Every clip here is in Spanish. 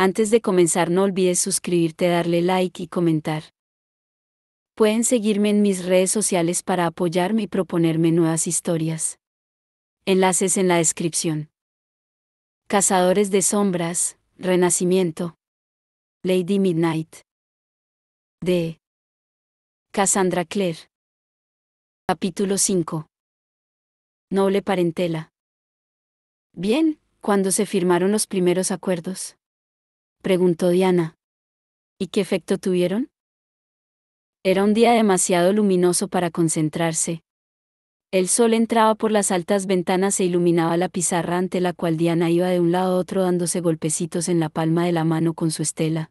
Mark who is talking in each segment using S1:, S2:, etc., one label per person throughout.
S1: Antes de comenzar no olvides suscribirte, darle like y comentar. Pueden seguirme en mis redes sociales para apoyarme y proponerme nuevas historias. Enlaces en la descripción. Cazadores de sombras, Renacimiento. Lady Midnight. De Cassandra Clare. Capítulo 5. Noble parentela. Bien, ¿cuándo se firmaron los primeros acuerdos?, preguntó Diana. ¿Y qué efecto tuvieron? Era un día demasiado luminoso para concentrarse. El sol entraba por las altas ventanas e iluminaba la pizarra ante la cual Diana iba de un lado a otro dándose golpecitos en la palma de la mano con su estela.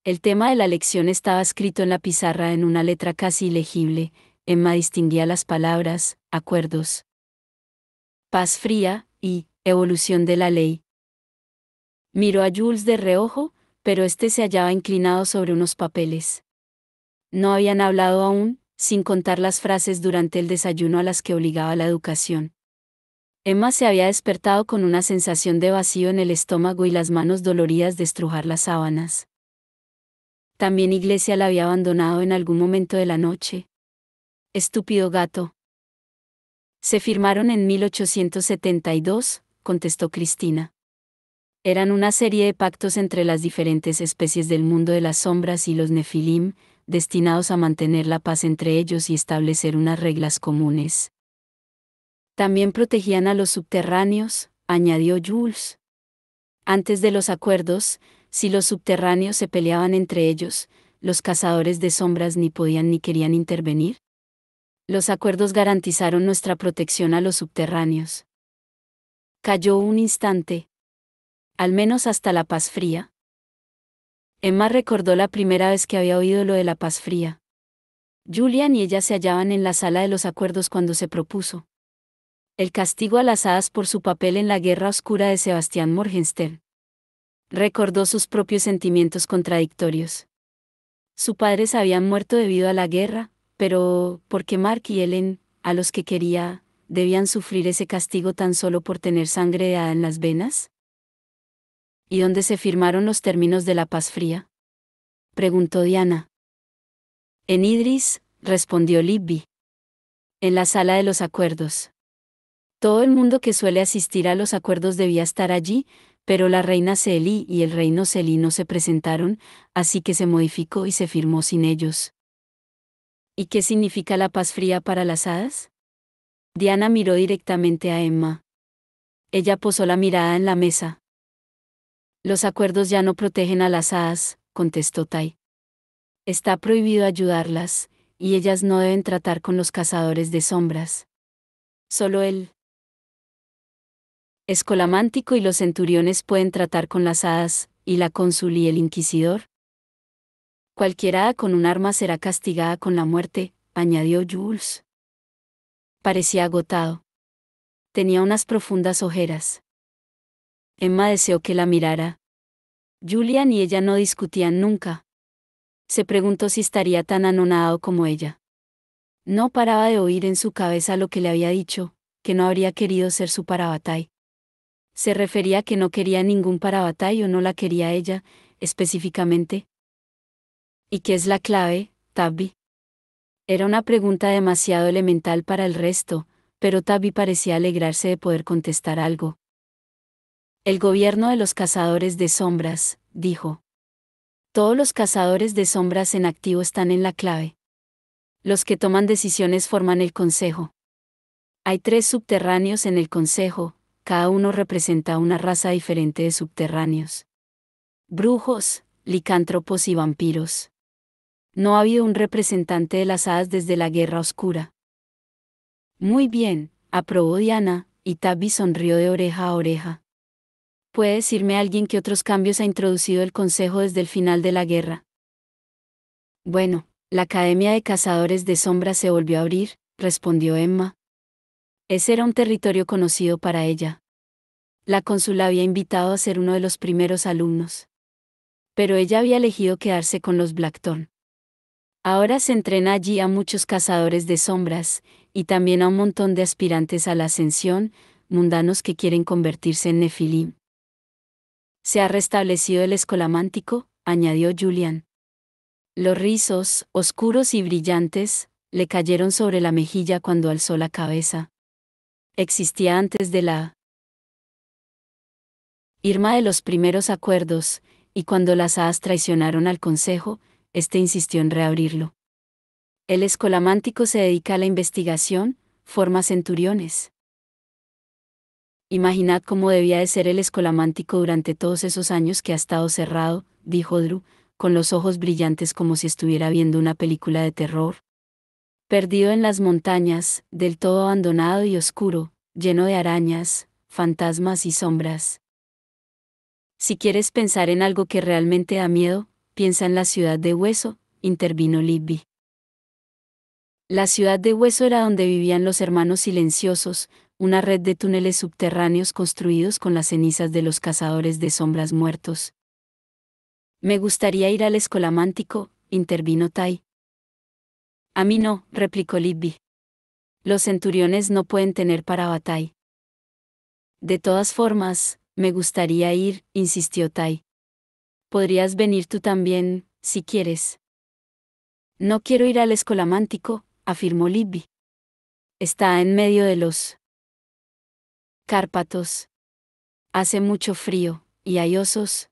S1: El tema de la lección estaba escrito en la pizarra en una letra casi ilegible. Emma distinguía las palabras, acuerdos, paz fría y evolución de la ley. Miró a Jules de reojo, pero éste se hallaba inclinado sobre unos papeles. No habían hablado aún, sin contar las frases durante el desayuno a las que obligaba la educación. Emma se había despertado con una sensación de vacío en el estómago y las manos doloridas de estrujar las sábanas. También Iglesia la había abandonado en algún momento de la noche. Estúpido gato. Se firmaron en 1872, contestó Cristina. Eran una serie de pactos entre las diferentes especies del mundo de las sombras y los Nefilim, destinados a mantener la paz entre ellos y establecer unas reglas comunes. También protegían a los subterráneos, añadió Jules. Antes de los acuerdos, si los subterráneos se peleaban entre ellos, los cazadores de sombras ni podían ni querían intervenir. Los acuerdos garantizaron nuestra protección a los subterráneos. Calló un instante. Al menos hasta la paz fría. Emma recordó la primera vez que había oído lo de la paz fría. Julian y ella se hallaban en la sala de los acuerdos cuando se propuso el castigo a las hadas por su papel en la Guerra Oscura de Sebastián Morgenstern. Recordó sus propios sentimientos contradictorios. Su padre se habían muerto debido a la guerra, pero ¿por qué Mark y Ellen, a los que quería, debían sufrir ese castigo tan solo por tener sangre de hada en las venas? ¿Y dónde se firmaron los términos de la paz fría?, preguntó Diana. En Idris, respondió Libby. En la sala de los acuerdos. Todo el mundo que suele asistir a los acuerdos debía estar allí, pero la reina Selí y el reino Selí no se presentaron, así que se modificó y se firmó sin ellos. ¿Y qué significa la paz fría para las hadas? Diana miró directamente a Emma. Ella posó la mirada en la mesa. Los acuerdos ya no protegen a las hadas, contestó Tai. Está prohibido ayudarlas, y ellas no deben tratar con los cazadores de sombras. Solo el escolamántico y los centuriones pueden tratar con las hadas, y la cónsul y el inquisidor. Cualquier hada con un arma será castigada con la muerte, añadió Jules. Parecía agotado. Tenía unas profundas ojeras. Emma deseó que la mirara. Julian y ella no discutían nunca. Se preguntó si estaría tan anonadado como ella. No paraba de oír en su cabeza lo que le había dicho, que no habría querido ser su parabatay. ¿Se refería a que no quería ningún parabatay o no la quería ella, específicamente? ¿Y qué es la clave, Tabby? Era una pregunta demasiado elemental para el resto, pero Tabby parecía alegrarse de poder contestar algo. El gobierno de los cazadores de sombras, dijo. Todos los cazadores de sombras en activo están en la clave. Los que toman decisiones forman el consejo. Hay 3 subterráneos en el consejo, cada uno representa una raza diferente de subterráneos. Brujos, licántropos y vampiros. No ha habido un representante de las hadas desde la Guerra Oscura. Muy bien, aprobó Diana, y Tabby sonrió de oreja a oreja. ¿Puede decirme alguien qué otros cambios ha introducido el Consejo desde el final de la guerra? Bueno, la Academia de Cazadores de Sombras se volvió a abrir, respondió Emma. Ese era un territorio conocido para ella. La cónsul la había invitado a ser uno de los primeros alumnos. Pero ella había elegido quedarse con los Blackthorn. Ahora se entrena allí a muchos cazadores de sombras, y también a un montón de aspirantes a la ascensión, mundanos que quieren convertirse en Nefilim. Se ha restablecido el escolamántico, añadió Julian. Los rizos, oscuros y brillantes, le cayeron sobre la mejilla cuando alzó la cabeza. Existía antes de la firma de los primeros acuerdos, y cuando las hadas traicionaron al consejo, éste insistió en reabrirlo. El escolamántico se dedica a la investigación, forma centuriones. Imaginad cómo debía de ser el escolamántico durante todos esos años que ha estado cerrado, dijo Drew, con los ojos brillantes como si estuviera viendo una película de terror. Perdido en las montañas, del todo abandonado y oscuro, lleno de arañas, fantasmas y sombras. Si quieres pensar en algo que realmente da miedo, piensa en la ciudad de Hueso, intervino Libby. La ciudad de Hueso era donde vivían los hermanos silenciosos, una red de túneles subterráneos construidos con las cenizas de los cazadores de sombras muertos. Me gustaría ir al escolamántico, intervino Tai. A mí no, replicó Libby. Los centuriones no pueden tener para batalla. De todas formas, me gustaría ir, insistió Tai. Podrías venir tú también, si quieres. No quiero ir al escolamántico, afirmó Libby. Está en medio de los Cárpatos. Hace mucho frío, y hay osos.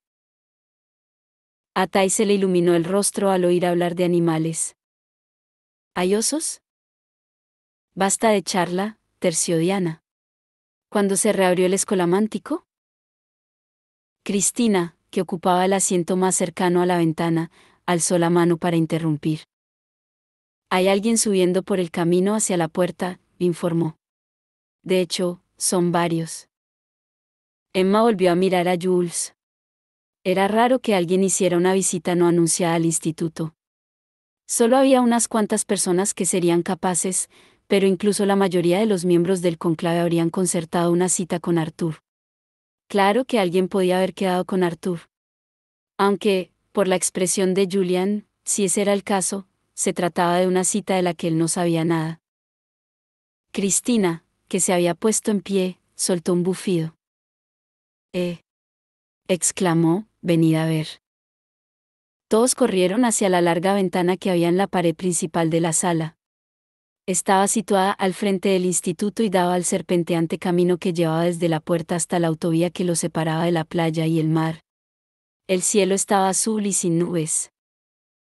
S1: A Tai se le iluminó el rostro al oír hablar de animales. ¿Hay osos? Basta de charla, terció Diana. ¿Cuándo se reabrió el escolamántico? Cristina, que ocupaba el asiento más cercano a la ventana, alzó la mano para interrumpir. Hay alguien subiendo por el camino hacia la puerta, informó. De hecho, son varios. Emma volvió a mirar a Jules. Era raro que alguien hiciera una visita no anunciada al instituto. Solo había unas cuantas personas que serían capaces, pero incluso la mayoría de los miembros del conclave habrían concertado una cita con Arthur. Claro que alguien podía haber quedado con Arthur. Aunque, por la expresión de Julian, si ese era el caso, se trataba de una cita de la que él no sabía nada. Cristina, que se había puesto en pie, soltó un bufido. Exclamó, venid a ver. Todos corrieron hacia la larga ventana que había en la pared principal de la sala. Estaba situada al frente del instituto y daba al serpenteante camino que llevaba desde la puerta hasta la autovía que lo separaba de la playa y el mar. El cielo estaba azul y sin nubes.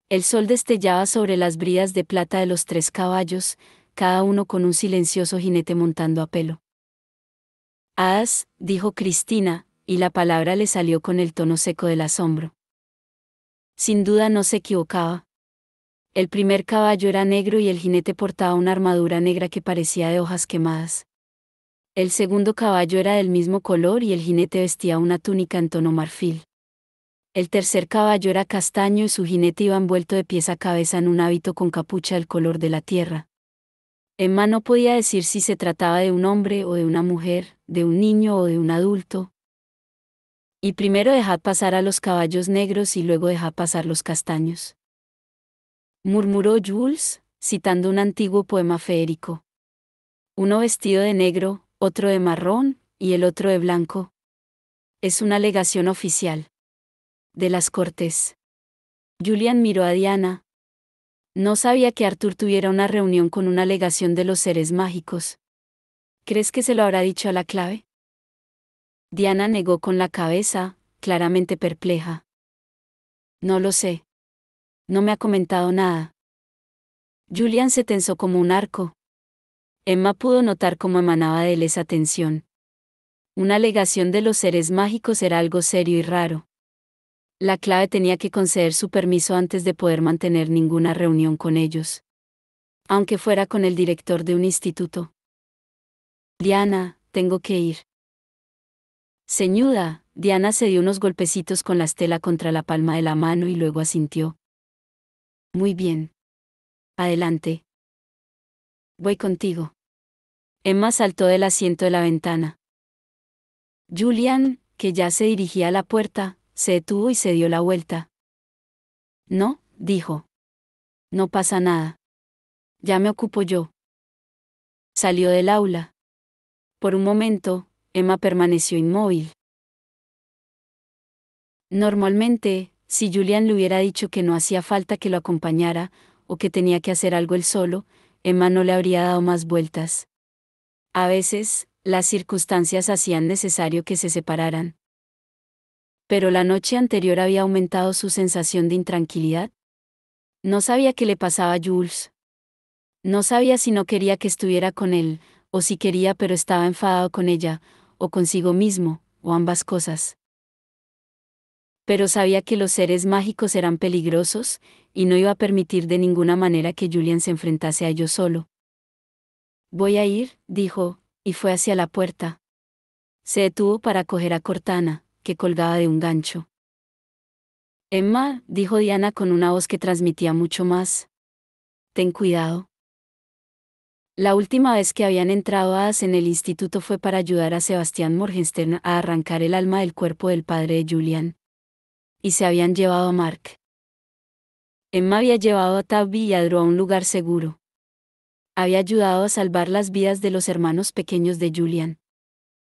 S1: El sol destellaba sobre las bridas de plata de los 3 caballos, cada uno con un silencioso jinete montando a pelo. «Hadas», dijo Cristina, y la palabra le salió con el tono seco del asombro. Sin duda no se equivocaba. El primer caballo era negro y el jinete portaba una armadura negra que parecía de hojas quemadas. El segundo caballo era del mismo color y el jinete vestía una túnica en tono marfil. El tercer caballo era castaño y su jinete iba envuelto de pies a cabeza en un hábito con capucha del color de la tierra. Emma no podía decir si se trataba de un hombre o de una mujer, de un niño o de un adulto. Y primero dejad pasar a los caballos negros y luego dejad pasar los castaños. Murmuró Jules, citando un antiguo poema feérico. Uno vestido de negro, otro de marrón, y el otro de blanco. Es una alegación oficial. De las Cortes. Julian miró a Diana. No sabía que Arthur tuviera una reunión con una alegación de los seres mágicos. ¿Crees que se lo habrá dicho a la clave? Diana negó con la cabeza, claramente perpleja. No lo sé. No me ha comentado nada. Julian se tensó como un arco. Emma pudo notar cómo emanaba de él esa tensión. Una alegación de los seres mágicos era algo serio y raro. La clave tenía que conceder su permiso antes de poder mantener ninguna reunión con ellos. Aunque fuera con el director de un instituto. Diana, tengo que ir. Ceñuda, Diana se dio unos golpecitos con la estela contra la palma de la mano y luego asintió. Muy bien. Adelante. Voy contigo. Emma saltó del asiento de la ventana. Julian, que ya se dirigía a la puerta, se detuvo y se dio la vuelta. No, dijo. No pasa nada. Ya me ocupo yo. Salió del aula. Por un momento, Emma permaneció inmóvil. Normalmente, si Julian le hubiera dicho que no hacía falta que lo acompañara, o que tenía que hacer algo él solo, Emma no le habría dado más vueltas. A veces, las circunstancias hacían necesario que se separaran. Pero la noche anterior había aumentado su sensación de intranquilidad. No sabía qué le pasaba a Jules. No sabía si no quería que estuviera con él, o si quería pero estaba enfadado con ella, o consigo mismo, o ambas cosas. Pero sabía que los seres mágicos eran peligrosos, y no iba a permitir de ninguna manera que Julian se enfrentase a ellos solo. Voy a ir, dijo, y fue hacia la puerta. Se detuvo para coger a Cortana, que colgaba de un gancho. Emma, dijo Diana con una voz que transmitía mucho más. Ten cuidado. La última vez que habían entrado hadas en el instituto fue para ayudar a Sebastián Morgenstern a arrancar el alma del cuerpo del padre de Julian. Y se habían llevado a Mark. Emma había llevado a Tabby y a Drew a un lugar seguro. Había ayudado a salvar las vidas de los hermanos pequeños de Julian.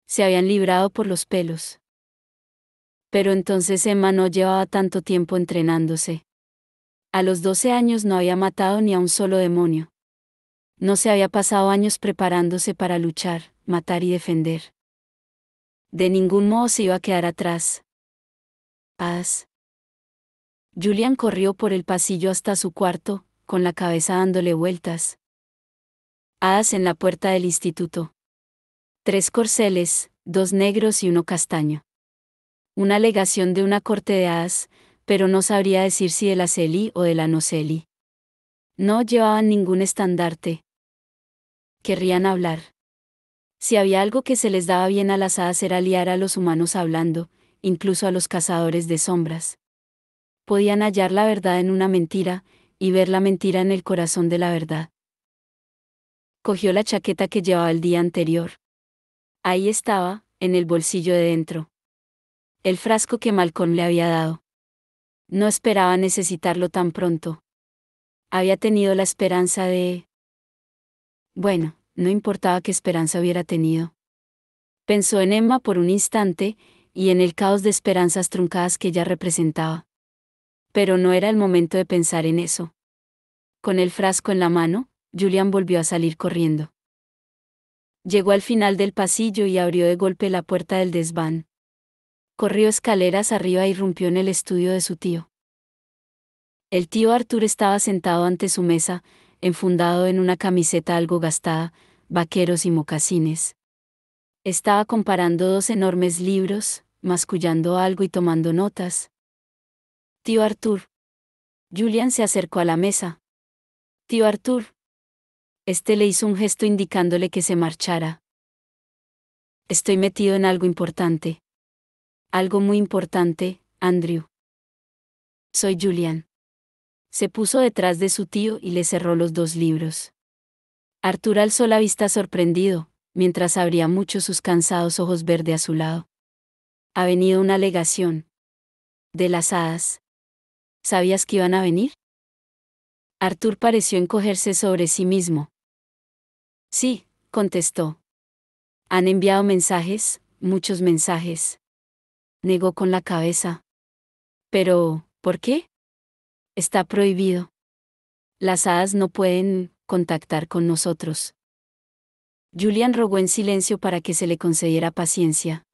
S1: Se habían librado por los pelos. Pero entonces Emma no llevaba tanto tiempo entrenándose. A los 12 años no había matado ni a un solo demonio. No se había pasado años preparándose para luchar, matar y defender. De ningún modo se iba a quedar atrás. Paz. Julian corrió por el pasillo hasta su cuarto, con la cabeza dándole vueltas. Hadas en la puerta del instituto. 3 corceles, 2 negros y 1 castaño. Una alegación de una corte de hadas, pero no sabría decir si de la Celi o de la no Celi. No llevaban ningún estandarte. Querrían hablar. Si había algo que se les daba bien a las hadas era liar a los humanos hablando, incluso a los cazadores de sombras. Podían hallar la verdad en una mentira, y ver la mentira en el corazón de la verdad. Cogió la chaqueta que llevaba el día anterior. Ahí estaba, en el bolsillo de dentro. El frasco que Malcolm le había dado. No esperaba necesitarlo tan pronto. Había tenido la esperanza de... Bueno, no importaba qué esperanza hubiera tenido. Pensó en Emma por un instante, y en el caos de esperanzas truncadas que ella representaba. Pero no era el momento de pensar en eso. Con el frasco en la mano, Julian volvió a salir corriendo. Llegó al final del pasillo y abrió de golpe la puerta del desván. Corrió escaleras arriba y irrumpió en el estudio de su tío. El tío Arthur estaba sentado ante su mesa, enfundado en una camiseta algo gastada, vaqueros y mocasines. Estaba comparando 2 enormes libros, mascullando algo y tomando notas. Tío Arthur. Julian se acercó a la mesa. Tío Arthur. Este le hizo un gesto indicándole que se marchara. Estoy metido en algo importante. Algo muy importante, Andrew. Soy Julian. Se puso detrás de su tío y le cerró los 2 libros. Arthur alzó la vista sorprendido, mientras abría mucho sus cansados ojos verde a su lado. Ha venido una alegación. De las hadas. ¿Sabías que iban a venir? Arthur pareció encogerse sobre sí mismo. Sí, contestó. Han enviado mensajes, muchos mensajes. Negó con la cabeza. Pero, ¿por qué? Está prohibido. Las hadas no pueden contactar con nosotros. Julian rogó en silencio para que se le concediera paciencia.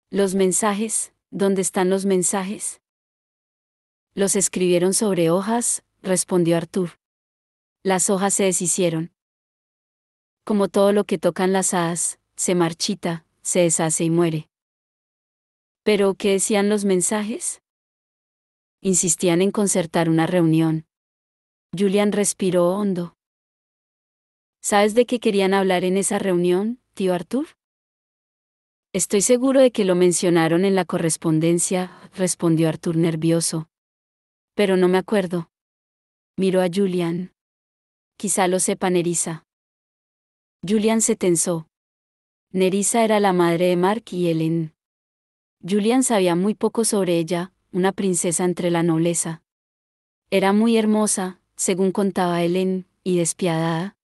S1: Los mensajes, ¿dónde están los mensajes? Los escribieron sobre hojas, respondió Arthur. Las hojas se deshicieron. Como todo lo que tocan las hadas, se marchita, se deshace y muere. ¿Pero qué decían los mensajes? Insistían en concertar una reunión. Julian respiró hondo. ¿Sabes de qué querían hablar en esa reunión, tío Arthur? Estoy seguro de que lo mencionaron en la correspondencia, respondió Arthur nervioso. Pero no me acuerdo. Miró a Julian. Quizá lo sepa Nerissa. Julian se tensó. Nerissa era la madre de Mark y Ellen. Julian sabía muy poco sobre ella, una princesa entre la nobleza. Era muy hermosa, según contaba Ellen, y despiadada.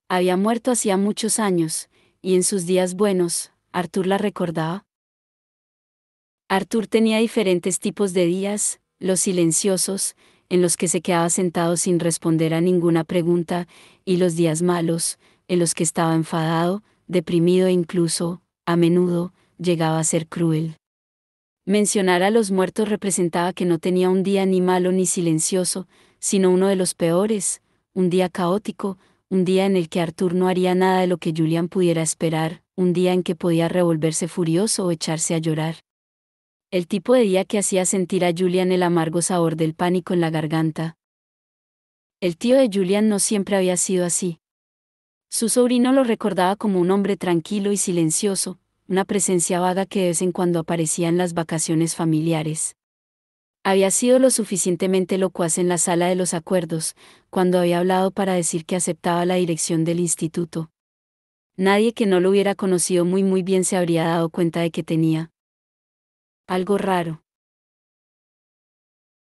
S1: Había muerto hacía muchos años, y en sus días buenos, Arthur la recordaba. Arthur tenía diferentes tipos de días, los silenciosos, en los que se quedaba sentado sin responder a ninguna pregunta, y los días malos, en los que estaba enfadado, deprimido e incluso, a menudo, llegaba a ser cruel. Mencionar a los muertos representaba que no tenía un día ni malo ni silencioso, sino uno de los peores, un día caótico, un día en el que Arthur no haría nada de lo que Julian pudiera esperar, un día en que podía revolverse furioso o echarse a llorar. El tipo de día que hacía sentir a Julian el amargo sabor del pánico en la garganta. El tío de Julian no siempre había sido así. Su sobrino lo recordaba como un hombre tranquilo y silencioso, una presencia vaga que de vez en cuando aparecía en las vacaciones familiares. Había sido lo suficientemente locuaz en la sala de los acuerdos, cuando había hablado para decir que aceptaba la dirección del instituto. Nadie que no lo hubiera conocido muy bien se habría dado cuenta de que tenía algo raro.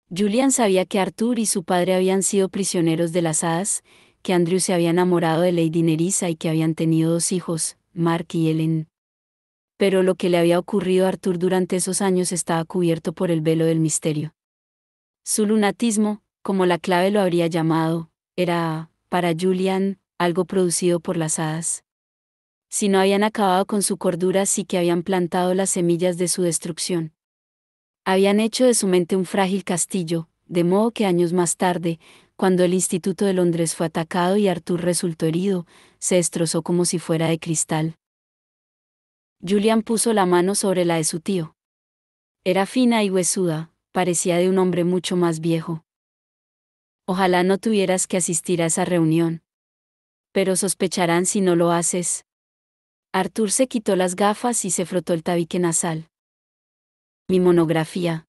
S1: Julian sabía que Arthur y su padre habían sido prisioneros de las hadas, que Andrew se había enamorado de Lady Nerissa y que habían tenido 2 hijos, Mark y Ellen. Pero lo que le había ocurrido a Arthur durante esos años estaba cubierto por el velo del misterio. Su lunatismo, como la clave lo habría llamado, era, para Julian, algo producido por las hadas. Si no habían acabado con su cordura, sí que habían plantado las semillas de su destrucción. Habían hecho de su mente un frágil castillo, de modo que años más tarde, cuando el Instituto de Londres fue atacado y Arthur resultó herido, se destrozó como si fuera de cristal. Julian puso la mano sobre la de su tío. Era fina y huesuda, parecía de un hombre mucho más viejo. Ojalá no tuvieras que asistir a esa reunión. Pero sospecharán si no lo haces. Arthur se quitó las gafas y se frotó el tabique nasal. Mi monografía.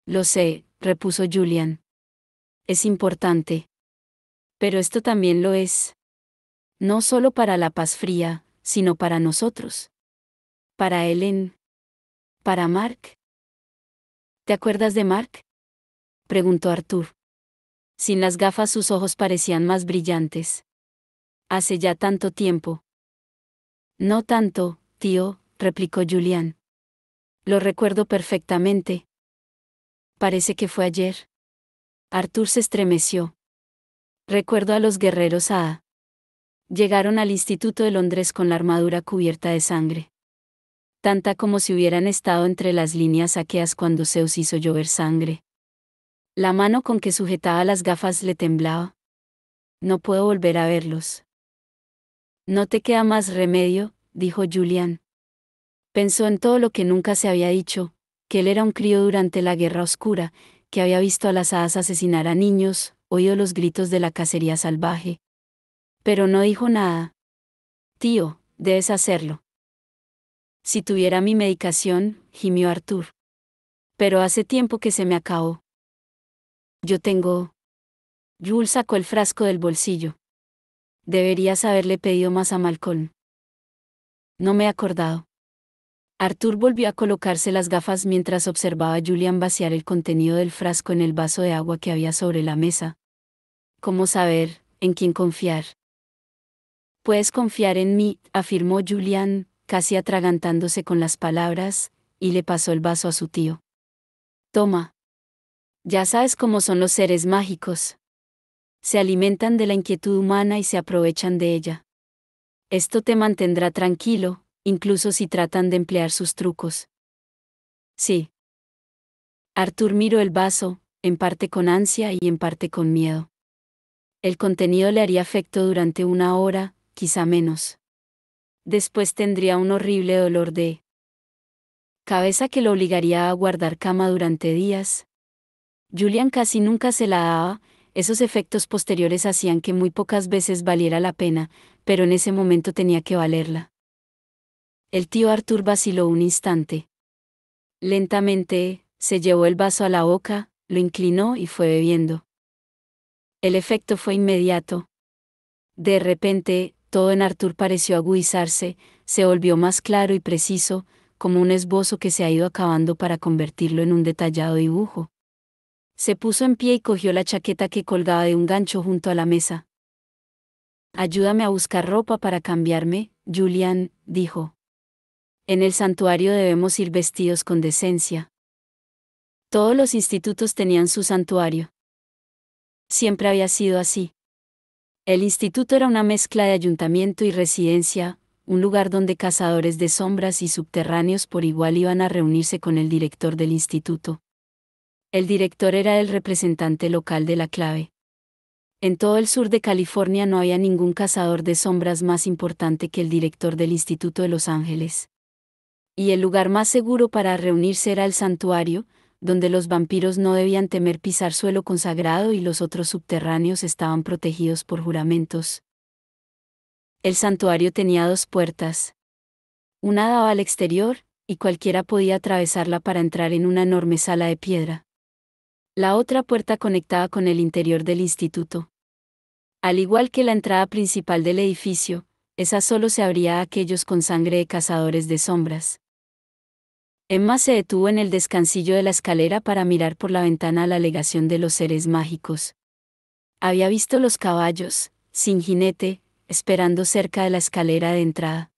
S1: Lo sé, repuso Julian. Es importante. Pero esto también lo es. No solo para la paz fría, sino para nosotros. Para Ellen. Para Mark. ¿Te acuerdas de Mark? Preguntó Arthur. Sin las gafas sus ojos parecían más brillantes. Hace ya tanto tiempo. No tanto, tío, replicó Julian. Lo recuerdo perfectamente. Parece que fue ayer. Arthur se estremeció. Recuerdo a los guerreros Hada. Llegaron al Instituto de Londres con la armadura cubierta de sangre. Tanta como si hubieran estado entre las líneas aqueas cuando Zeus hizo llover sangre. La mano con que sujetaba las gafas le temblaba. No puedo volver a verlos. No te queda más remedio, dijo Julian. Pensó en todo lo que nunca se había dicho, que él era un crío durante la Guerra Oscura, que había visto a las hadas asesinar a niños, oído los gritos de la cacería salvaje. Pero no dijo nada. Tío, debes hacerlo. Si tuviera mi medicación, gimió Arthur. Pero hace tiempo que se me acabó. Yo tengo. Jules sacó el frasco del bolsillo. Deberías haberle pedido más a Malcolm. No me he acordado. Arthur volvió a colocarse las gafas mientras observaba a Julian vaciar el contenido del frasco en el vaso de agua que había sobre la mesa. ¿Cómo saber en quién confiar? Puedes confiar en mí, afirmó Julian, casi atragantándose con las palabras, y le pasó el vaso a su tío. Toma. Ya sabes cómo son los seres mágicos. Se alimentan de la inquietud humana y se aprovechan de ella. Esto te mantendrá tranquilo, incluso si tratan de emplear sus trucos. Sí. Arthur miró el vaso, en parte con ansia y en parte con miedo. El contenido le haría efecto durante 1 hora, quizá menos. Después tendría un horrible dolor de cabeza que lo obligaría a guardar cama durante días. Julian casi nunca se la daba, esos efectos posteriores hacían que muy pocas veces valiera la pena, pero en ese momento tenía que valerla. El tío Arthur vaciló un instante. Lentamente, se llevó el vaso a la boca, lo inclinó y fue bebiendo. El efecto fue inmediato. De repente, todo en Arthur pareció agudizarse, se volvió más claro y preciso, como un esbozo que se ha ido acabando para convertirlo en un detallado dibujo. Se puso en pie y cogió la chaqueta que colgaba de un gancho junto a la mesa. Ayúdame a buscar ropa para cambiarme, Julian, dijo. En el santuario debemos ir vestidos con decencia. Todos los institutos tenían su santuario. Siempre había sido así. El instituto era una mezcla de ayuntamiento y residencia, un lugar donde cazadores de sombras y subterráneos por igual iban a reunirse con el director del instituto. El director era el representante local de la clave. En todo el sur de California no había ningún cazador de sombras más importante que el director del Instituto de Los Ángeles. Y el lugar más seguro para reunirse era el santuario, donde los vampiros no debían temer pisar suelo consagrado y los otros subterráneos estaban protegidos por juramentos. El santuario tenía 2 puertas. Una daba al exterior, y cualquiera podía atravesarla para entrar en una enorme sala de piedra. La otra puerta conectaba con el interior del instituto. Al igual que la entrada principal del edificio, esa solo se abría a aquellos con sangre de cazadores de sombras. Emma se detuvo en el descansillo de la escalera para mirar por la ventana la legación de los seres mágicos. Había visto los caballos, sin jinete, esperando cerca de la escalera de entrada.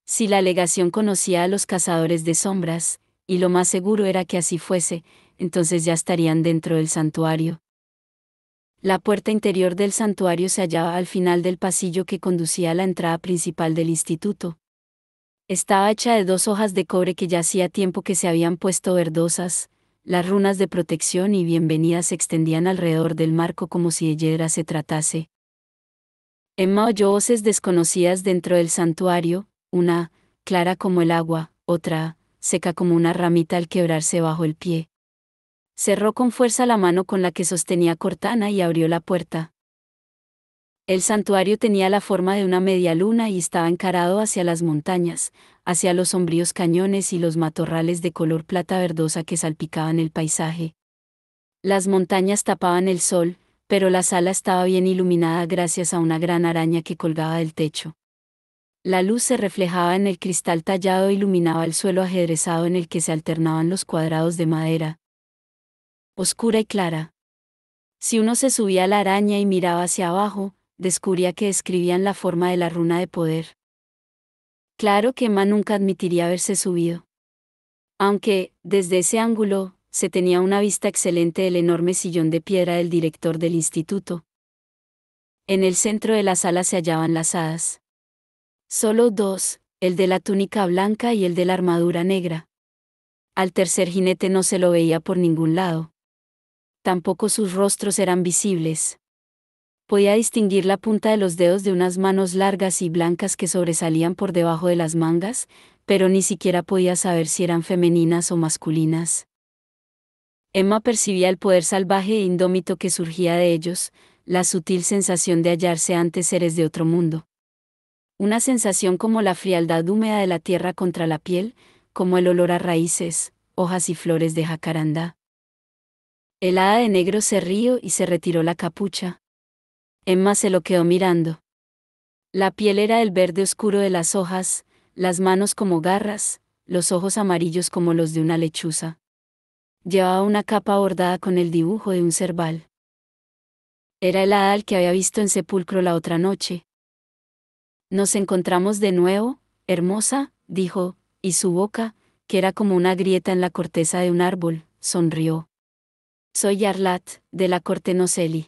S1: Si la legación conocía a los cazadores de sombras, y lo más seguro era que así fuese, entonces ya estarían dentro del santuario. La puerta interior del santuario se hallaba al final del pasillo que conducía a la entrada principal del instituto. Estaba hecha de 2 hojas de cobre que ya hacía tiempo que se habían puesto verdosas, las runas de protección y bienvenida se extendían alrededor del marco como si de hiedra se tratase. Emma oyó voces desconocidas dentro del santuario, una, clara como el agua, otra, seca como una ramita al quebrarse bajo el pie. Cerró con fuerza la mano con la que sostenía Cortana y abrió la puerta. El santuario tenía la forma de una media luna y estaba encarado hacia las montañas, hacia los sombríos cañones y los matorrales de color plata verdosa que salpicaban el paisaje. Las montañas tapaban el sol, pero la sala estaba bien iluminada gracias a una gran araña que colgaba del techo. La luz se reflejaba en el cristal tallado e iluminaba el suelo ajedrezado en el que se alternaban los cuadrados de madera. Oscura y clara. Si uno se subía a la araña y miraba hacia abajo, descubría que describían la forma de la runa de poder. Claro que Emma nunca admitiría haberse subido. Aunque, desde ese ángulo, se tenía una vista excelente del enorme sillón de piedra del director del instituto. En el centro de la sala se hallaban las hadas. Solo 2, el de la túnica blanca y el de la armadura negra. Al tercer jinete no se lo veía por ningún lado. Tampoco sus rostros eran visibles. Podía distinguir la punta de los dedos de unas manos largas y blancas que sobresalían por debajo de las mangas, pero ni siquiera podía saber si eran femeninas o masculinas. Emma percibía el poder salvaje e indómito que surgía de ellos, la sutil sensación de hallarse ante seres de otro mundo. Una sensación como la frialdad húmeda de la tierra contra la piel, como el olor a raíces, hojas y flores de jacarandá. El hada de negro se rió y se retiró la capucha. Emma se lo quedó mirando. La piel era el verde oscuro de las hojas, las manos como garras, los ojos amarillos como los de una lechuza. Llevaba una capa bordada con el dibujo de un cerval. Era el hada al que había visto en Sepulcro la otra noche. «Nos encontramos de nuevo, hermosa», dijo, y su boca, que era como una grieta en la corteza de un árbol, sonrió. «Soy Yarlat, de la corte Noceli.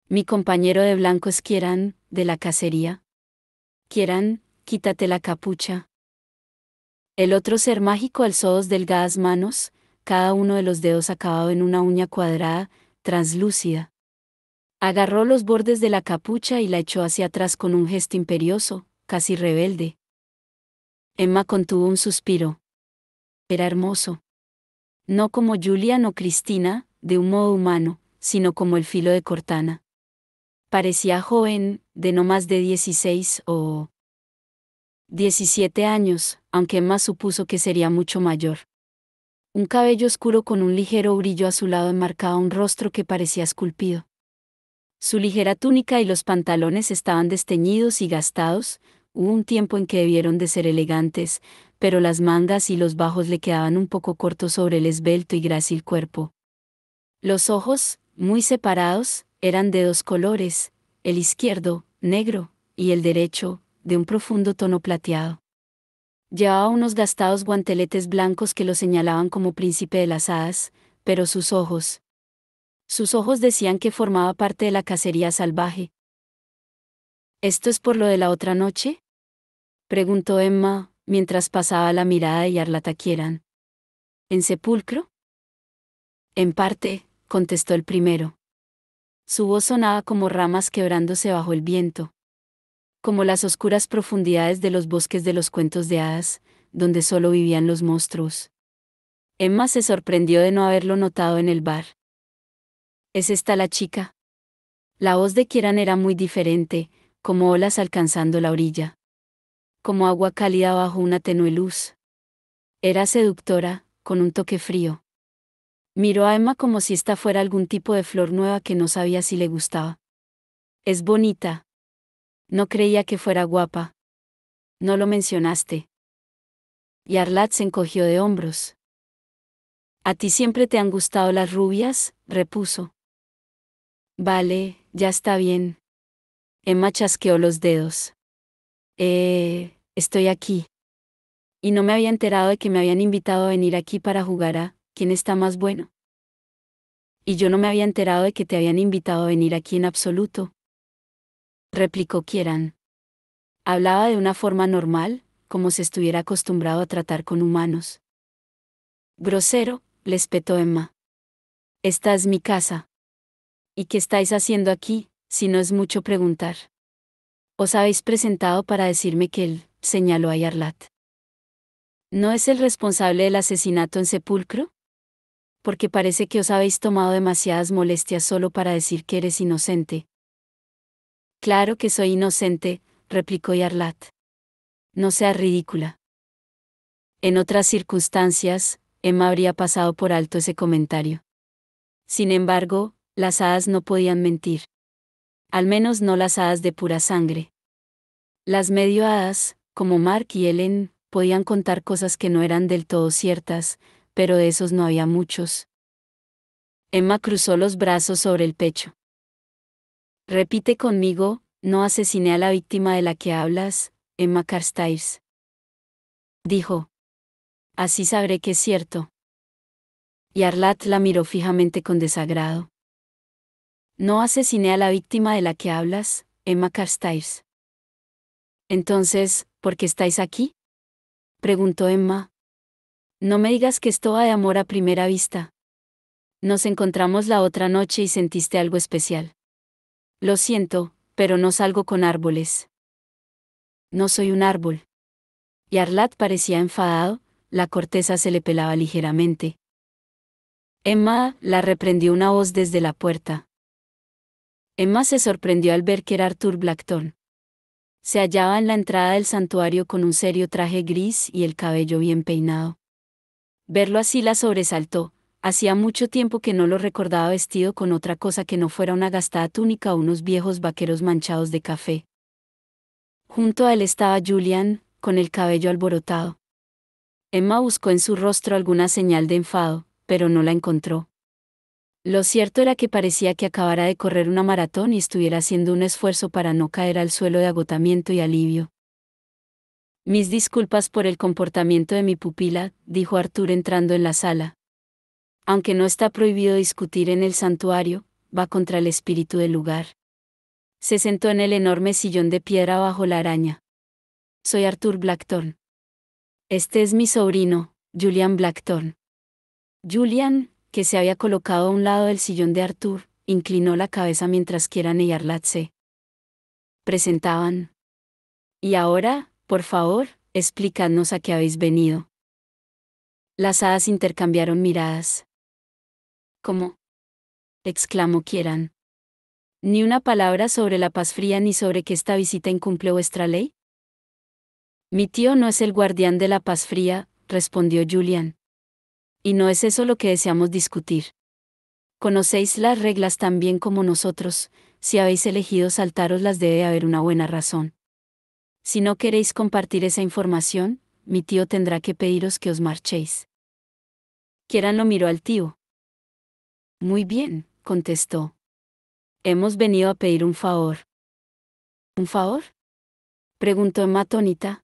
S1: Mi compañero de blanco es Kieran, de la cacería. Kieran, quítate la capucha». El otro ser mágico alzó 2 delgadas manos, cada uno de los dedos acabado en una uña cuadrada, translúcida. Agarró los bordes de la capucha y la echó hacia atrás con un gesto imperioso, casi rebelde. Emma contuvo un suspiro. Era hermoso. No como Julian o Cristina, de un modo humano, sino como el filo de Cortana. Parecía joven, de no más de 16 o 17 años, aunque Emma supuso que sería mucho mayor. Un cabello oscuro con un ligero brillo azulado enmarcaba un rostro que parecía esculpido. Su ligera túnica y los pantalones estaban desteñidos y gastados, hubo un tiempo en que debieron de ser elegantes, pero las mangas y los bajos le quedaban un poco cortos sobre el esbelto y grácil cuerpo. Los ojos, muy separados, eran de 2 colores, el izquierdo, negro, y el derecho, de un profundo tono plateado. Llevaba unos gastados guanteletes blancos que lo señalaban como príncipe de las hadas, pero sus ojos decían que formaba parte de la cacería salvaje. ¿Esto es por lo de la otra noche?, preguntó Emma, mientras pasaba la mirada de Jarlath a Kieran. ¿En sepulcro? En parte, contestó el primero. Su voz sonaba como ramas quebrándose bajo el viento. Como las oscuras profundidades de los bosques de los cuentos de hadas, donde solo vivían los monstruos. Emma se sorprendió de no haberlo notado en el bar. ¿Es esta la chica? La voz de Kieran era muy diferente, como olas alcanzando la orilla. Como agua cálida bajo una tenue luz. Era seductora, con un toque frío. Miró a Emma como si esta fuera algún tipo de flor nueva que no sabía si le gustaba. Es bonita. No creía que fuera guapa. No lo mencionaste. Jarlath se encogió de hombros. ¿A ti siempre te han gustado las rubias?, repuso. Vale, ya está bien. Emma chasqueó los dedos. Estoy aquí. Y no me había enterado de que me habían invitado a venir aquí para jugar a ¿quién está más bueno? Y yo no me había enterado de que te habían invitado a venir aquí en absoluto, replicó Kieran. Hablaba de una forma normal, como si estuviera acostumbrado a tratar con humanos. Grosero, le espetó Emma. Esta es mi casa. ¿Y qué estáis haciendo aquí, si no es mucho preguntar? ¿Os habéis presentado para decirme que él, señaló a Jarlath, no es el responsable del asesinato en sepulcro? Porque parece que os habéis tomado demasiadas molestias solo para decir que eres inocente. Claro que soy inocente, replicó Jarlath. No seas ridícula. En otras circunstancias, Emma habría pasado por alto ese comentario. Sin embargo, las hadas no podían mentir. Al menos no las hadas de pura sangre. Las medio hadas, como Mark y Ellen, podían contar cosas que no eran del todo ciertas, pero de esos no había muchos. Emma cruzó los brazos sobre el pecho. Repite conmigo, no asesiné a la víctima de la que hablas, Emma Carstairs. Dijo. Así sabré que es cierto. Jarlath la miró fijamente con desagrado. No asesiné a la víctima de la que hablas, Emma Carstairs. Entonces, ¿por qué estáis aquí?, preguntó Emma. No me digas que esto va de amor a primera vista. Nos encontramos la otra noche y sentiste algo especial. Lo siento, pero no salgo con árboles. No soy un árbol. Jarlath parecía enfadado, la corteza se le pelaba ligeramente. Emma, la reprendió una voz desde la puerta. Emma se sorprendió al ver que era Arthur Blackthorne. Se hallaba en la entrada del santuario con un serio traje gris y el cabello bien peinado. Verlo así la sobresaltó. Hacía mucho tiempo que no lo recordaba vestido con otra cosa que no fuera una gastada túnica o unos viejos vaqueros manchados de café. Junto a él estaba Julian, con el cabello alborotado. Emma buscó en su rostro alguna señal de enfado, pero no la encontró. Lo cierto era que parecía que acabara de correr una maratón y estuviera haciendo un esfuerzo para no caer al suelo de agotamiento y alivio. Mis disculpas por el comportamiento de mi pupila, dijo Arthur entrando en la sala. Aunque no está prohibido discutir en el santuario, va contra el espíritu del lugar. Se sentó en el enorme sillón de piedra bajo la araña. Soy Arthur Blackthorne. Este es mi sobrino, Julian Blackthorne. Julian, que se había colocado a un lado del sillón de Arthur, inclinó la cabeza mientras Kieran y Jarlath se presentaban. Y ahora, por favor, explicadnos a qué habéis venido. Las hadas intercambiaron miradas. ¿Cómo?, exclamó Kieran. ¿Ni una palabra sobre la paz fría ni sobre que esta visita incumple vuestra ley? Mi tío no es el guardián de la paz fría, respondió Julian. Y no es eso lo que deseamos discutir. Conocéis las reglas tan bien como nosotros, si habéis elegido saltároslas debe haber una buena razón. Si no queréis compartir esa información, mi tío tendrá que pediros que os marchéis. Kieran lo miró al tío. Muy bien, contestó. Hemos venido a pedir un favor. ¿Un favor?, preguntó Emma atónita.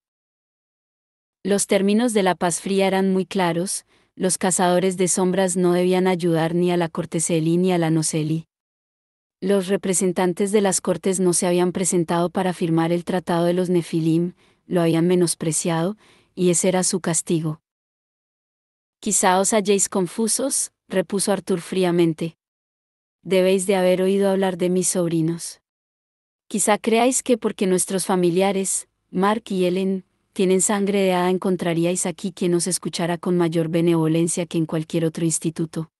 S1: Los términos de la paz fría eran muy claros: los cazadores de sombras no debían ayudar ni a la corte Selí ni a la no Selí. Los representantes de las cortes no se habían presentado para firmar el tratado de los Nefilim, lo habían menospreciado, y ese era su castigo. Quizá os halléis confusos, repuso Arthur fríamente. Debéis de haber oído hablar de mis sobrinos. Quizá creáis que porque nuestros familiares, Mark y Ellen, tienen sangre de hada, encontraríais aquí quien os escuchara con mayor benevolencia que en cualquier otro instituto.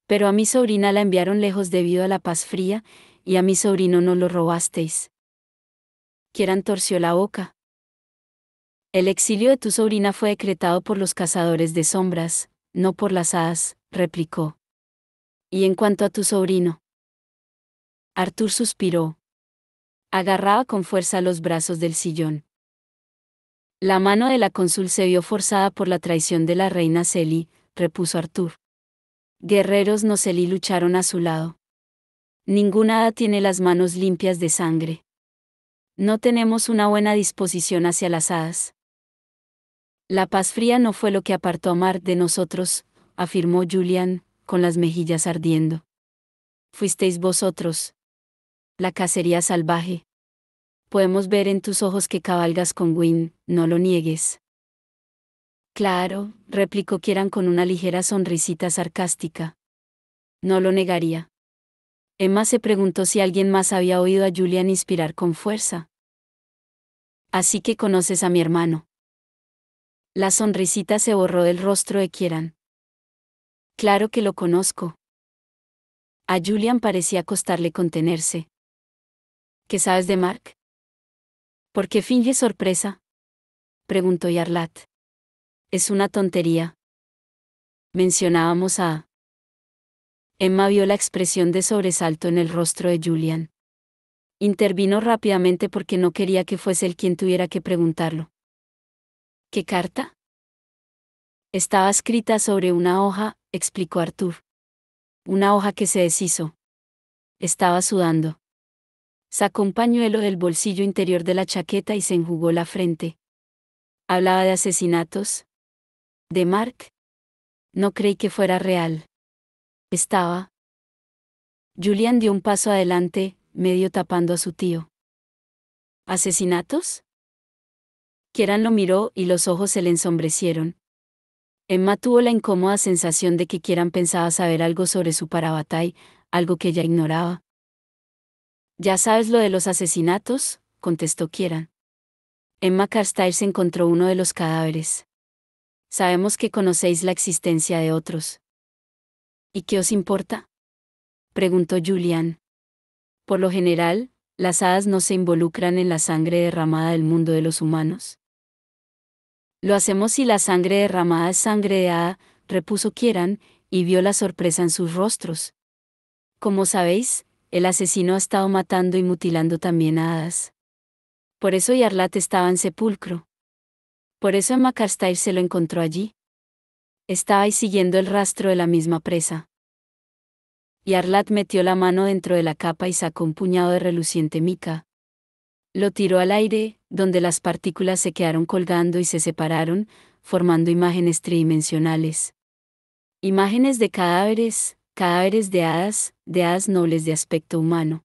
S1: Pero a mi sobrina la enviaron lejos debido a la paz fría, y a mi sobrino no lo robasteis. Kieran torció la boca. El exilio de tu sobrina fue decretado por los cazadores de sombras, no por las hadas, replicó. Y en cuanto a tu sobrino. Arthur suspiró. Agarraba con fuerza los brazos del sillón. La mano de la cónsul se vio forzada por la traición de la reina Selí, repuso Arthur. Guerreros no Selí lucharon a su lado. Ninguna hada tiene las manos limpias de sangre. No tenemos una buena disposición hacia las hadas. La paz fría no fue lo que apartó a Mark de nosotros, afirmó Julian, con las mejillas ardiendo. Fuisteis vosotros. La cacería salvaje. Podemos ver en tus ojos que cabalgas con Gwyn, no lo niegues. Claro, replicó Kieran con una ligera sonrisita sarcástica. No lo negaría. Emma se preguntó si alguien más había oído a Julian inspirar con fuerza. Así que conoces a mi hermano. La sonrisita se borró del rostro de Kieran. Claro que lo conozco. A Julian parecía costarle contenerse. ¿Qué sabes de Mark? ¿Por qué finge sorpresa? Preguntó Yarlat. Es una tontería. Mencionábamos a... Emma vio la expresión de sobresalto en el rostro de Julian. Intervino rápidamente porque no quería que fuese él quien tuviera que preguntarlo. ¿Qué carta? Estaba escrita sobre una hoja, explicó Arthur. Una hoja que se deshizo. Estaba sudando. Sacó un pañuelo del bolsillo interior de la chaqueta y se enjugó la frente. ¿Hablaba de asesinatos? ¿De Mark? No creí que fuera real. Estaba. Julian dio un paso adelante, medio tapando a su tío. ¿Asesinatos? Kieran lo miró y los ojos se le ensombrecieron. Emma tuvo la incómoda sensación de que Kieran pensaba saber algo sobre su Parabatai, algo que ella ignoraba. ¿Ya sabes lo de los asesinatos?, contestó Kieran. Emma Carstairs encontró uno de los cadáveres. Sabemos que conocéis la existencia de otros. ¿Y qué os importa?, preguntó Julian. Por lo general, las hadas no se involucran en la sangre derramada del mundo de los humanos. Lo hacemos si la sangre derramada es sangre de hada, repuso Kieran, y vio la sorpresa en sus rostros. Como sabéis, el asesino ha estado matando y mutilando también a hadas. Por eso Yarlat estaba en sepulcro. Por eso Emma Carstairs se lo encontró allí. Estabais siguiendo el rastro de la misma presa. Yarlat metió la mano dentro de la capa y sacó un puñado de reluciente mica. Lo tiró al aire, donde las partículas se quedaron colgando y se separaron, formando imágenes tridimensionales. Imágenes de cadáveres, cadáveres de hadas nobles de aspecto humano.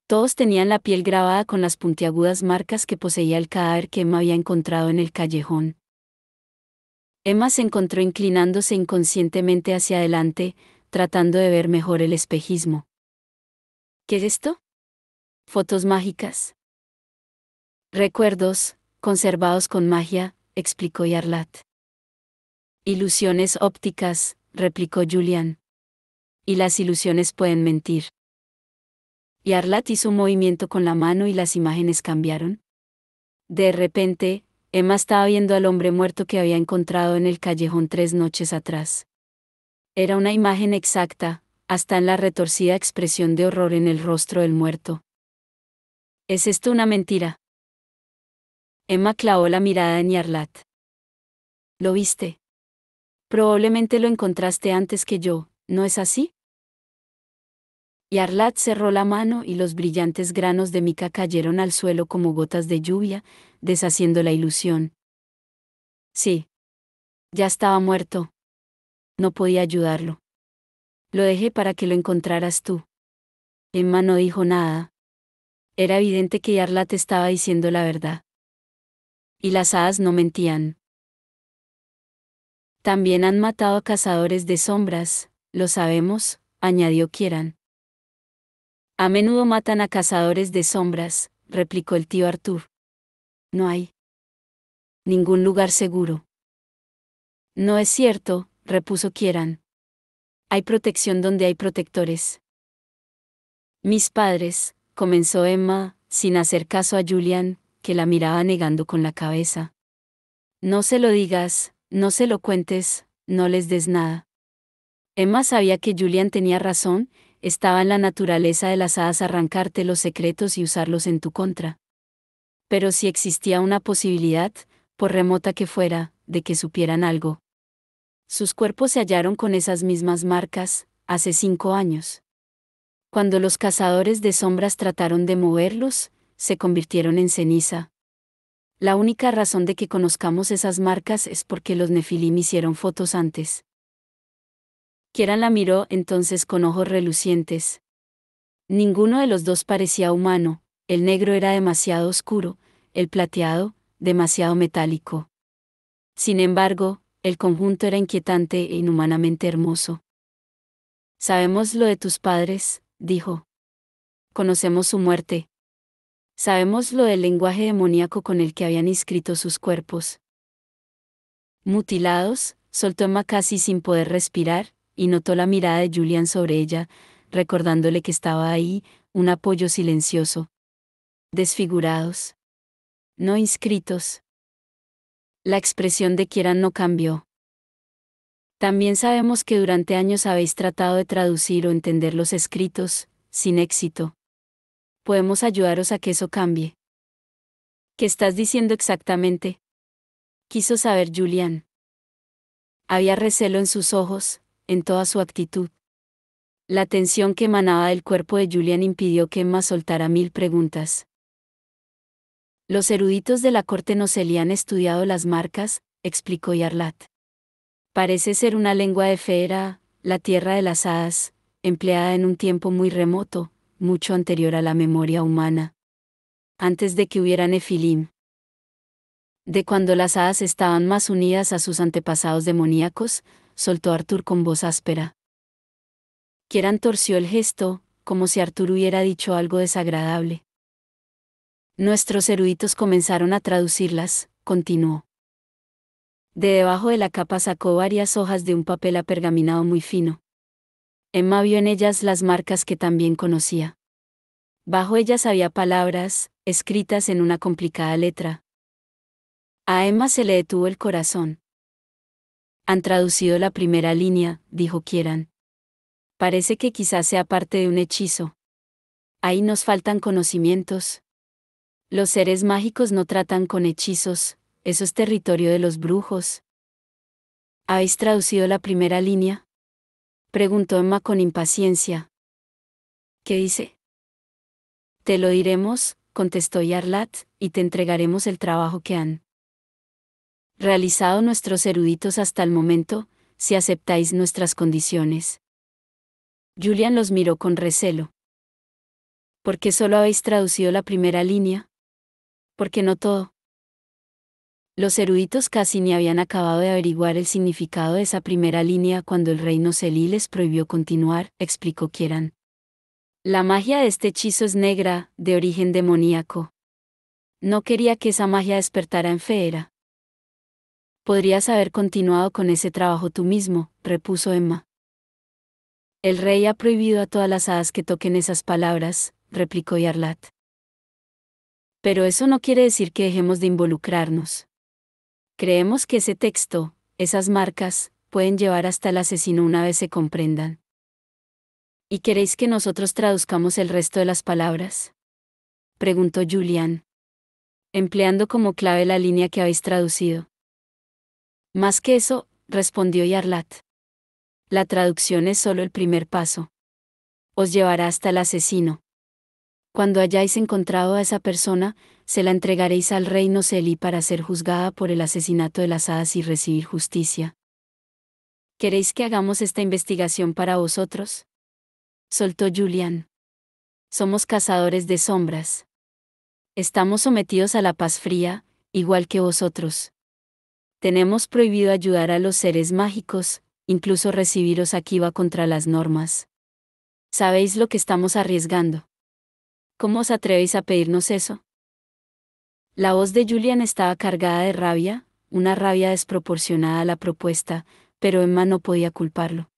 S1: Todos tenían la piel grabada con las puntiagudas marcas que poseía el cadáver que Emma había encontrado en el callejón. Emma se encontró inclinándose inconscientemente hacia adelante, tratando de ver mejor el espejismo. ¿Qué es esto? Fotos mágicas. Recuerdos, conservados con magia, explicó Yarlat. Ilusiones ópticas, replicó Julian. Y las ilusiones pueden mentir. Yarlat hizo un movimiento con la mano y las imágenes cambiaron. De repente, Emma estaba viendo al hombre muerto que había encontrado en el callejón 3 noches atrás. Era una imagen exacta, hasta en la retorcida expresión de horror en el rostro del muerto. ¿Es esto una mentira? Emma clavó la mirada en Yarlat. ¿Lo viste? Probablemente lo encontraste antes que yo, ¿no es así? Yarlat cerró la mano y los brillantes granos de mica cayeron al suelo como gotas de lluvia, deshaciendo la ilusión. Sí. Ya estaba muerto. No podía ayudarlo. Lo dejé para que lo encontraras tú. Emma no dijo nada. Era evidente que Yarlat estaba diciendo la verdad. Y las hadas no mentían. También han matado a cazadores de sombras, lo sabemos, añadió Kieran. A menudo matan a cazadores de sombras, replicó el tío Arthur. No hay ningún lugar seguro. No es cierto, repuso Kieran. Hay protección donde hay protectores. Mis padres, comenzó Emma, sin hacer caso a Julian, que la miraba negando con la cabeza. No se lo digas, no se lo cuentes, no les des nada. Emma sabía que Julian tenía razón, estaba en la naturaleza de las hadas arrancarte los secretos y usarlos en tu contra. Pero si existía una posibilidad, por remota que fuera, de que supieran algo. Sus cuerpos se hallaron con esas mismas marcas, hace 5 años. Cuando los cazadores de sombras trataron de moverlos, se convirtieron en ceniza. La única razón de que conozcamos esas marcas es porque los Nefilim hicieron fotos antes. Kieran la miró entonces con ojos relucientes. Ninguno de los dos parecía humano, el negro era demasiado oscuro, el plateado, demasiado metálico. Sin embargo, el conjunto era inquietante e inhumanamente hermoso. Sabemos lo de tus padres, dijo. Conocemos su muerte. Sabemos lo del lenguaje demoníaco con el que habían inscrito sus cuerpos. Mutilados, soltó Emma casi sin poder respirar, y notó la mirada de Julian sobre ella, recordándole que estaba ahí, un apoyo silencioso. Desfigurados. No inscritos. La expresión de Kieran no cambió. También sabemos que durante años habéis tratado de traducir o entender los escritos, sin éxito. Podemos ayudaros a que eso cambie. ¿Qué estás diciendo exactamente? Quiso saber Julian. Había recelo en sus ojos, en toda su actitud. La tensión que emanaba del cuerpo de Julian impidió que Emma soltara 1000 preguntas. Los eruditos de la corte Noseli han estudiado las marcas, explicó Yarlat. Parece ser una lengua de Feera, la tierra de las hadas, empleada en un tiempo muy remoto, mucho anterior a la memoria humana. Antes de que hubiera Nefilim. De cuando las hadas estaban más unidas a sus antepasados demoníacos, soltó Arthur con voz áspera. Kieran torció el gesto, como si Arthur hubiera dicho algo desagradable. Nuestros eruditos comenzaron a traducirlas, continuó. De debajo de la capa sacó varias hojas de un papel apergaminado muy fino. Emma vio en ellas las marcas que también conocía. Bajo ellas había palabras, escritas en una complicada letra. A Emma se le detuvo el corazón. Han traducido la primera línea, dijo Kieran. Parece que quizás sea parte de un hechizo. Ahí nos faltan conocimientos. Los seres mágicos no tratan con hechizos, eso es territorio de los brujos. ¿Habéis traducido la primera línea? Preguntó Emma con impaciencia. ¿Qué dice? Te lo diremos, contestó Yarlat, y te entregaremos el trabajo que han realizado nuestros eruditos hasta el momento, si aceptáis nuestras condiciones. Julian los miró con recelo. ¿Por qué solo habéis traducido la primera línea? ¿Por qué no todo? Los eruditos casi ni habían acabado de averiguar el significado de esa primera línea cuando el rey Noseli les prohibió continuar, explicó Kieran. La magia de este hechizo es negra, de origen demoníaco. No quería que esa magia despertara en Feera. Podrías haber continuado con ese trabajo tú mismo, repuso Emma. El rey ha prohibido a todas las hadas que toquen esas palabras, replicó Yarlat. Pero eso no quiere decir que dejemos de involucrarnos. Creemos que ese texto, esas marcas, pueden llevar hasta el asesino una vez se comprendan. ¿Y queréis que nosotros traduzcamos el resto de las palabras? Preguntó Julian. Empleando como clave la línea que habéis traducido. Más que eso, respondió Yarlat. La traducción es solo el primer paso. Os llevará hasta el asesino. Cuando hayáis encontrado a esa persona, se la entregaréis al rey Noseli para ser juzgada por el asesinato de las hadas y recibir justicia. ¿Queréis que hagamos esta investigación para vosotros? Soltó Julian. Somos cazadores de sombras. Estamos sometidos a la paz fría, igual que vosotros. Tenemos prohibido ayudar a los seres mágicos, incluso recibiros aquí va contra las normas. ¿Sabéis lo que estamos arriesgando? ¿Cómo os atrevéis a pedirnos eso? La voz de Julian estaba cargada de rabia, una rabia desproporcionada a la propuesta, pero Emma no podía culparlo.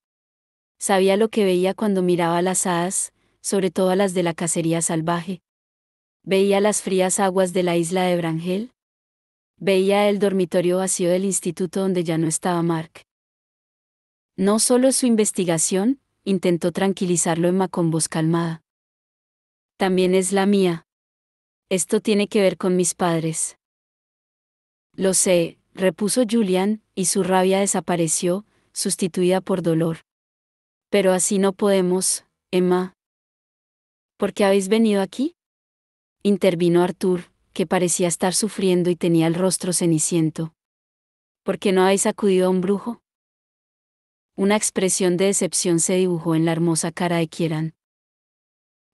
S1: Sabía lo que veía cuando miraba a las hadas, sobre todo a las de la cacería salvaje. Veía las frías aguas de la isla de Brangel. Veía el dormitorio vacío del instituto donde ya no estaba Mark. No solo su investigación, intentó tranquilizarlo Emma con voz calmada. También es la mía. Esto tiene que ver con mis padres. Lo sé, repuso Julian, y su rabia desapareció, sustituida por dolor. Pero así no podemos, Emma. ¿Por qué habéis venido aquí? Intervino Arthur, que parecía estar sufriendo y tenía el rostro ceniciento. ¿Por qué no habéis acudido a un brujo? Una expresión de decepción se dibujó en la hermosa cara de Kieran.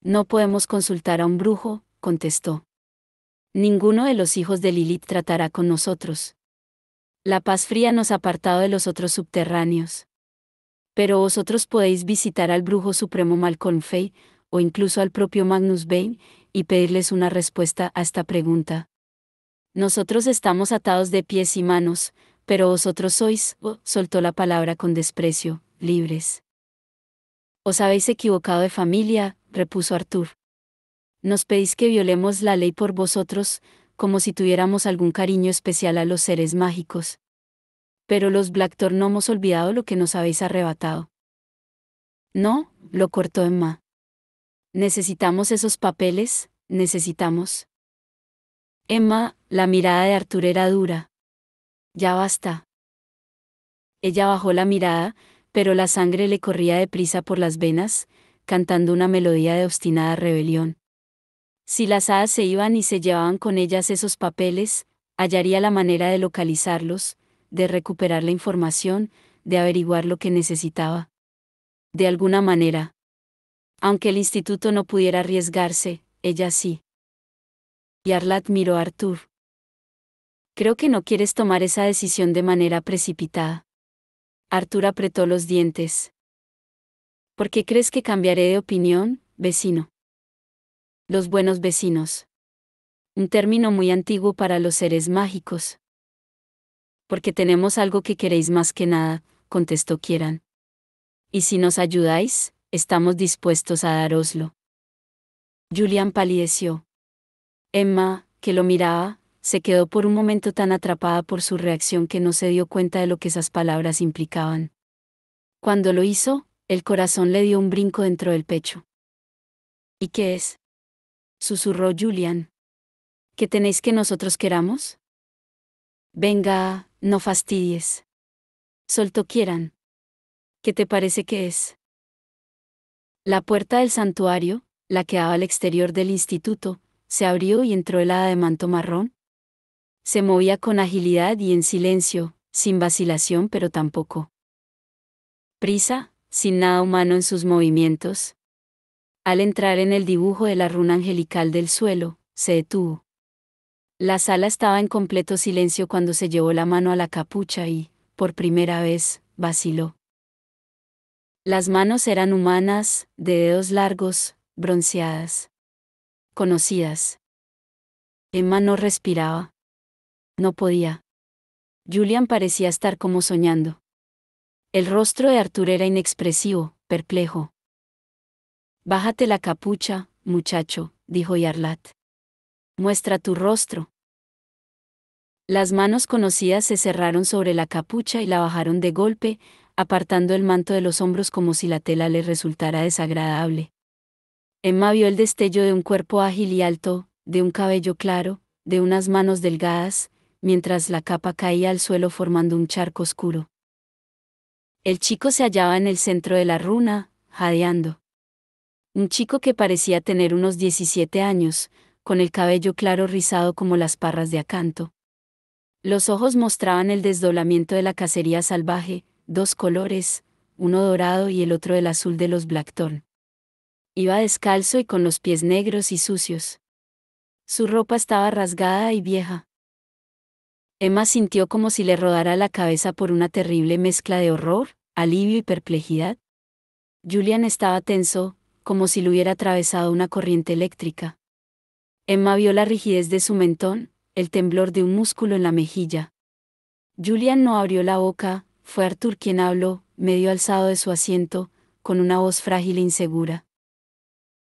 S1: No podemos consultar a un brujo, contestó. Ninguno de los hijos de Lilith tratará con nosotros. La paz fría nos ha apartado de los otros subterráneos. Pero vosotros podéis visitar al brujo supremo Malcolm Fay, o incluso al propio Magnus Bane, y pedirles una respuesta a esta pregunta. Nosotros estamos atados de pies y manos, pero vosotros sois, soltó la palabra con desprecio, libres. Os habéis equivocado de familia, repuso Arthur. Nos pedís que violemos la ley por vosotros, como si tuviéramos algún cariño especial a los seres mágicos. Pero los Blackthorn no hemos olvidado lo que nos habéis arrebatado. No, lo cortó Emma. Necesitamos esos papeles, necesitamos. Emma, la mirada de Arthur era dura. Ya basta. Ella bajó la mirada, pero la sangre le corría deprisa por las venas, cantando una melodía de obstinada rebelión. Si las hadas se iban y se llevaban con ellas esos papeles, hallaría la manera de localizarlos, de recuperar la información, de averiguar lo que necesitaba. De alguna manera. Aunque el instituto no pudiera arriesgarse, ella sí. Yarlat miró a Arthur. Creo que no quieres tomar esa decisión de manera precipitada. Arthur apretó los dientes. ¿Por qué crees que cambiaré de opinión, vecino? Los buenos vecinos. Un término muy antiguo para los seres mágicos. Porque tenemos algo que queréis más que nada, contestó Kieran. Y si nos ayudáis, estamos dispuestos a daroslo. Julian palideció. Emma, que lo miraba, se quedó por un momento tan atrapada por su reacción que no se dio cuenta de lo que esas palabras implicaban. Cuando lo hizo, el corazón le dio un brinco dentro del pecho. ¿Y qué es? Susurró Julian. ¿Qué tenéis que nosotros queramos? Venga, no fastidies. Soltó Kieran. ¿Qué te parece que es? La puerta del santuario, la que daba al exterior del instituto, se abrió y entró el hada de manto marrón. Se movía con agilidad y en silencio, sin vacilación pero tampoco prisa, sin nada humano en sus movimientos. Al entrar en el dibujo de la runa angelical del suelo, se detuvo. La sala estaba en completo silencio cuando se llevó la mano a la capucha y, por primera vez, vaciló. Las manos eran humanas, de dedos largos, bronceadas. Conocidas. Emma no respiraba. No podía. Julian parecía estar como soñando. El rostro de Arthur era inexpresivo, perplejo. Bájate la capucha, muchacho, dijo Yarlat. Muestra tu rostro. Las manos conocidas se cerraron sobre la capucha y la bajaron de golpe, apartando el manto de los hombros como si la tela le resultara desagradable. Emma vio el destello de un cuerpo ágil y alto, de un cabello claro, de unas manos delgadas, mientras la capa caía al suelo formando un charco oscuro. El chico se hallaba en el centro de la runa, jadeando. Un chico que parecía tener unos 17 años, con el cabello claro rizado como las parras de acanto. Los ojos mostraban el desdoblamiento de la cacería salvaje, dos colores, uno dorado y el otro el azul de los Blackthorn. Iba descalzo y con los pies negros y sucios. Su ropa estaba rasgada y vieja. Emma sintió como si le rodara la cabeza por una terrible mezcla de horror, alivio y perplejidad. Julian estaba tenso, como si le hubiera atravesado una corriente eléctrica. Emma vio la rigidez de su mentón, el temblor de un músculo en la mejilla. Julian no abrió la boca, fue Arthur quien habló, medio alzado de su asiento, con una voz frágil e insegura.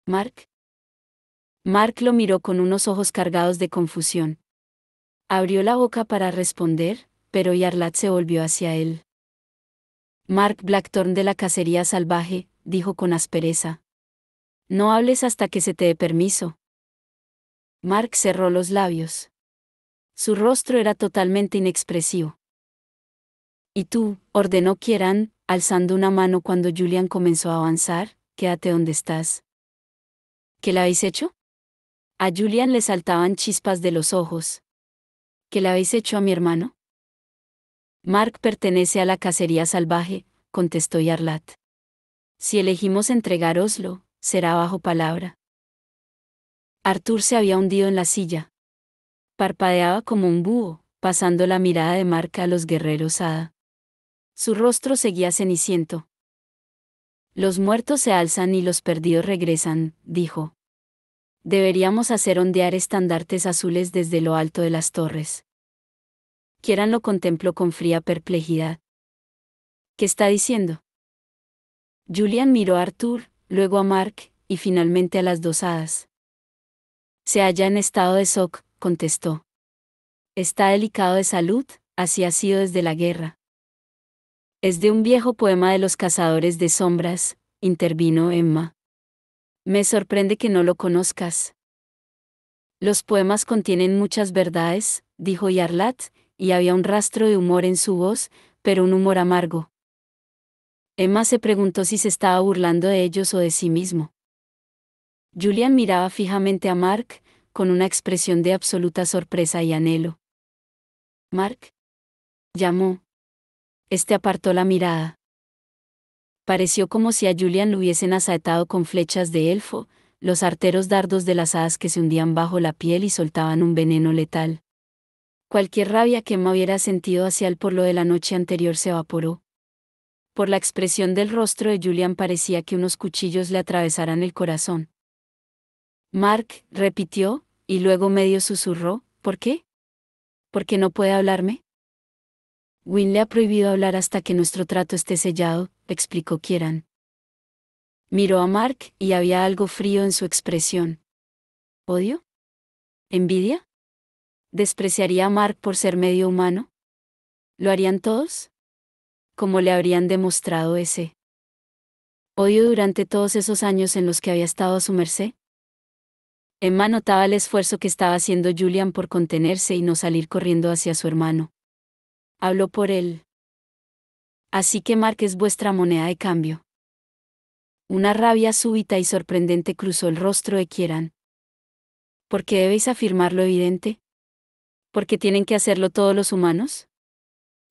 S1: ¿Mark? Mark lo miró con unos ojos cargados de confusión. Abrió la boca para responder, pero Yarlat se volvió hacia él. Mark Blackthorn de la cacería salvaje, dijo con aspereza. No hables hasta que se te dé permiso. Mark cerró los labios. Su rostro era totalmente inexpresivo. ¿Y tú? Ordenó Kieran, alzando una mano cuando Julian comenzó a avanzar, quédate donde estás. ¿Qué le habéis hecho? A Julian le saltaban chispas de los ojos. ¿Qué le habéis hecho a mi hermano? Mark pertenece a la cacería salvaje, contestó Yarlat. Si elegimos entregároslo, será bajo palabra. Arthur se había hundido en la silla. Parpadeaba como un búho, pasando la mirada de Mark a los guerreros hada. Su rostro seguía ceniciento. Los muertos se alzan y los perdidos regresan, dijo. Deberíamos hacer ondear estandartes azules desde lo alto de las torres. Kieran lo contempló con fría perplejidad. ¿Qué está diciendo? Julian miró a Arthur, luego a Mark, y finalmente a las dos hadas. Se halla en estado de shock, contestó. Está delicado de salud, así ha sido desde la guerra. Es de un viejo poema de los cazadores de sombras, intervino Emma. Me sorprende que no lo conozcas. Los poemas contienen muchas verdades, dijo Yarlat, y había un rastro de humor en su voz, pero un humor amargo. Emma se preguntó si se estaba burlando de ellos o de sí mismo. Julian miraba fijamente a Mark, con una expresión de absoluta sorpresa y anhelo. «Mark», llamó. Este apartó la mirada. Pareció como si a Julian lo hubiesen asaetado con flechas de elfo, los arteros dardos de las hadas que se hundían bajo la piel y soltaban un veneno letal. Cualquier rabia que Emma hubiera sentido hacia él por lo de la noche anterior se evaporó. Por la expresión del rostro de Julian parecía que unos cuchillos le atravesaran el corazón. Mark, repitió, y luego medio susurró, ¿por qué? ¿Por qué no puede hablarme? Wynn le ha prohibido hablar hasta que nuestro trato esté sellado, explicó Kieran. Miró a Mark y había algo frío en su expresión. ¿Odio? ¿Envidia? ¿Despreciaría a Mark por ser medio humano? ¿Lo harían todos? ¿Cómo le habrían demostrado ese odio durante todos esos años en los que había estado a su merced? Emma notaba el esfuerzo que estaba haciendo Julian por contenerse y no salir corriendo hacia su hermano. Habló por él. Así que Mark es vuestra moneda de cambio. Una rabia súbita y sorprendente cruzó el rostro de Kieran. ¿Por qué debéis afirmar lo evidente? ¿Por qué tienen que hacerlo todos los humanos?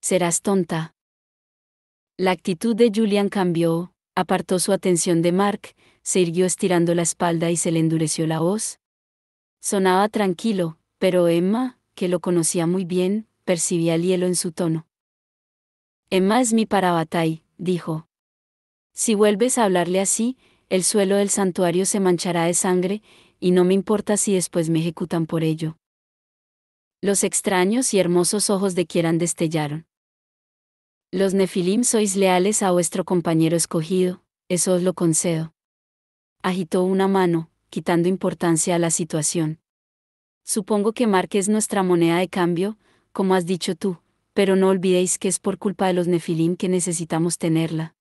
S1: Serás tonta. La actitud de Julian cambió, apartó su atención de Mark, se irguió estirando la espalda y se le endureció la voz. Sonaba tranquilo, pero Emma, que lo conocía muy bien, percibía el hielo en su tono. Emma es mi Parabatai, dijo. Si vuelves a hablarle así, el suelo del santuario se manchará de sangre, y no me importa si después me ejecutan por ello. Los extraños y hermosos ojos de Kieran destellaron. Los Nefilim sois leales a vuestro compañero escogido, eso os lo concedo. Agitó una mano, quitando importancia a la situación. Supongo que Mark es nuestra moneda de cambio, como has dicho tú, pero no olvidéis que es por culpa de los Nefilim que necesitamos tenerla.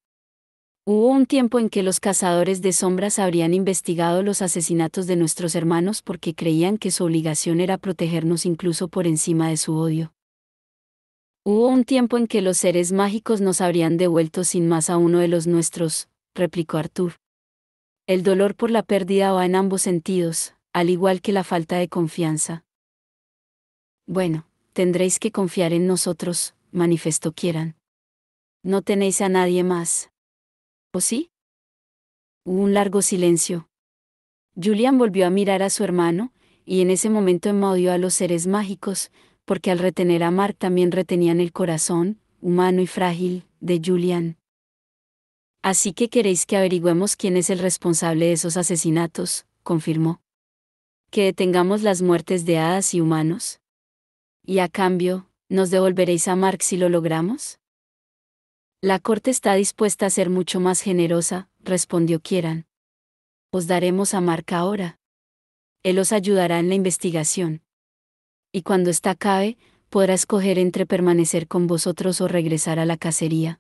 S1: Hubo un tiempo en que los cazadores de sombras habrían investigado los asesinatos de nuestros hermanos porque creían que su obligación era protegernos incluso por encima de su odio. Hubo un tiempo en que los seres mágicos nos habrían devuelto sin más a uno de los nuestros, replicó Arthur. El dolor por la pérdida va en ambos sentidos, al igual que la falta de confianza. Bueno, tendréis que confiar en nosotros, manifestó Kieran. No tenéis a nadie más. ¿O sí? Hubo un largo silencio. Julian volvió a mirar a su hermano, y en ese momento Emma odió a los seres mágicos, porque al retener a Mark también retenían el corazón, humano y frágil, de Julian. Así que queréis que averigüemos quién es el responsable de esos asesinatos, confirmó. Que detengamos las muertes de hadas y humanos. Y a cambio, ¿nos devolveréis a Mark si lo logramos? La corte está dispuesta a ser mucho más generosa, respondió Kieran. Os daremos a Mark ahora. Él os ayudará en la investigación. Y cuando ésta acabe, podrá escoger entre permanecer con vosotros o regresar a la cacería.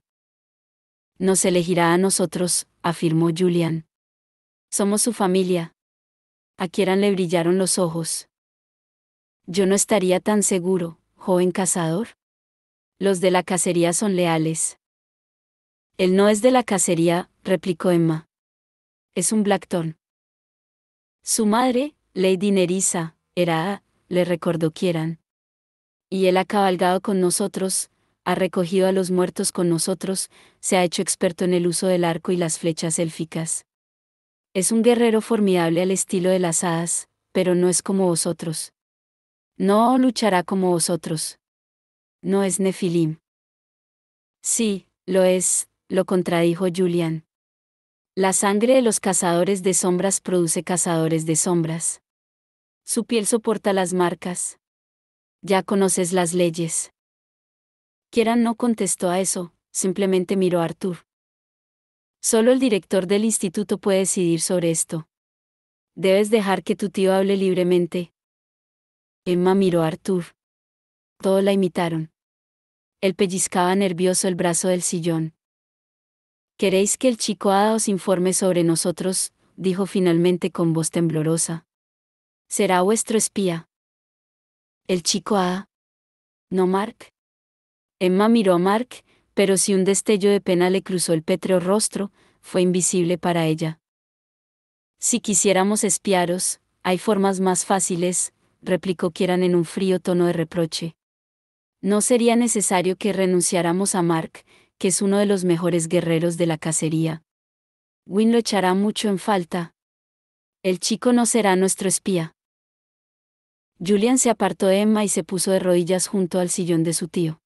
S1: Nos elegirá a nosotros, afirmó Julian. Somos su familia. A Kieran le brillaron los ojos. Yo no estaría tan seguro, joven cazador. Los de la cacería son leales. Él no es de la cacería, replicó Emma. Es un Blackthorn. Su madre, Lady Nerissa, era, le recordó Kieran. Y él ha cabalgado con nosotros, ha recogido a los muertos con nosotros, se ha hecho experto en el uso del arco y las flechas élficas. Es un guerrero formidable al estilo de las hadas, pero no es como vosotros. No luchará como vosotros. No es Nefilim. Sí, lo es, lo contradijo Julian. La sangre de los cazadores de sombras produce cazadores de sombras. Su piel soporta las marcas. Ya conoces las leyes. Kieran no contestó a eso, simplemente miró a Arthur. Solo el director del instituto puede decidir sobre esto. Debes dejar que tu tío hable libremente. Emma miró a Arthur. Todos la imitaron. Él pellizcaba nervioso el brazo del sillón. ¿Queréis que el chico hada os informe sobre nosotros?, dijo finalmente con voz temblorosa. Será vuestro espía. ¿El chico hada? ¿No Mark? Emma miró a Mark, pero si un destello de pena le cruzó el pétreo rostro, fue invisible para ella. Si quisiéramos espiaros, hay formas más fáciles, replicó Kieran en un frío tono de reproche. No sería necesario que renunciáramos a Mark, que es uno de los mejores guerreros de la cacería. Wynne lo echará mucho en falta. El chico no será nuestro espía. Julian se apartó de Emma y se puso de rodillas junto al sillón de su tío.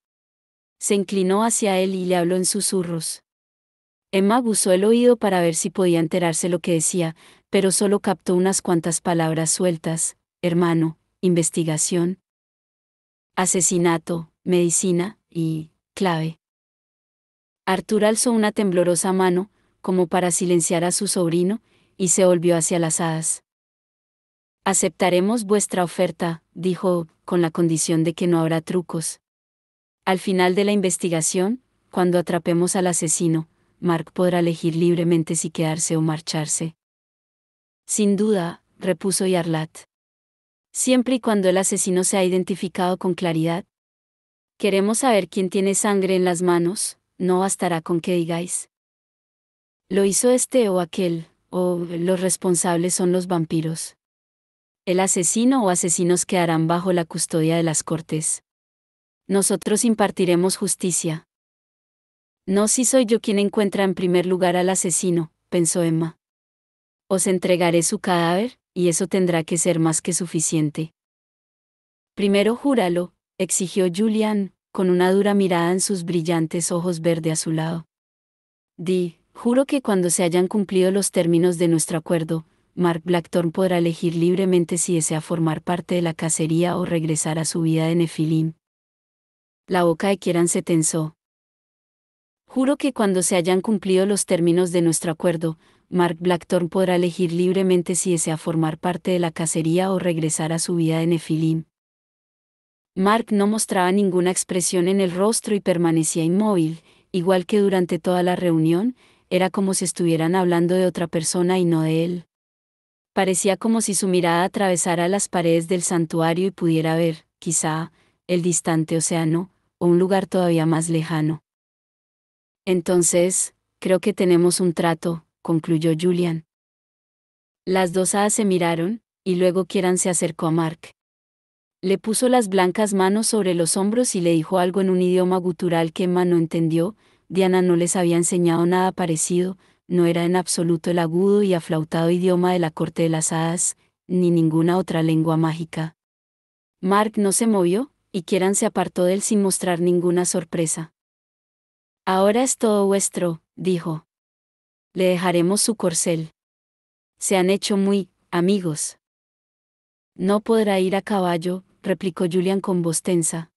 S1: Se inclinó hacia él y le habló en susurros. Emma aguzó el oído para ver si podía enterarse lo que decía, pero solo captó unas cuantas palabras sueltas: hermano, investigación, asesinato, medicina y clave. Arthur alzó una temblorosa mano, como para silenciar a su sobrino, y se volvió hacia las hadas. Aceptaremos vuestra oferta, dijo, con la condición de que no habrá trucos. Al final de la investigación, cuando atrapemos al asesino, Mark podrá elegir libremente si quedarse o marcharse. Sin duda, repuso Yarlat. Siempre y cuando el asesino sea identificado con claridad. Queremos saber quién tiene sangre en las manos, no bastará con que digáis. Lo hizo este o aquel, o los responsables son los vampiros. El asesino o asesinos quedarán bajo la custodia de las cortes. Nosotros impartiremos justicia. No si soy yo quien encuentra en primer lugar al asesino, pensó Emma. Os entregaré su cadáver, y eso tendrá que ser más que suficiente. Primero júralo, exigió Julian, con una dura mirada en sus brillantes ojos verde azulado. Juro que cuando se hayan cumplido los términos de nuestro acuerdo, Mark Blackthorn podrá elegir libremente si desea formar parte de la cacería o regresar a su vida de Nefilim. La boca de Kieran se tensó. Juro que cuando se hayan cumplido los términos de nuestro acuerdo, Mark Blackthorn podrá elegir libremente si desea formar parte de la cacería o regresar a su vida de Nefilim. Mark no mostraba ninguna expresión en el rostro y permanecía inmóvil, igual que durante toda la reunión, era como si estuvieran hablando de otra persona y no de él. Parecía como si su mirada atravesara las paredes del santuario y pudiera ver, quizá, el distante océano, o un lugar todavía más lejano. Entonces, creo que tenemos un trato, concluyó Julian. Las dos hadas se miraron, y luego Kieran se acercó a Mark. Le puso las blancas manos sobre los hombros y le dijo algo en un idioma gutural que Emma no entendió. Diana no les había enseñado nada parecido, no era en absoluto el agudo y aflautado idioma de la corte de las hadas, ni ninguna otra lengua mágica. Mark no se movió, y Kieran se apartó de él sin mostrar ninguna sorpresa. Ahora es todo vuestro, dijo. Le dejaremos su corcel. Se han hecho muy amigos. No podrá ir a caballo, replicó Julian con voz tensa.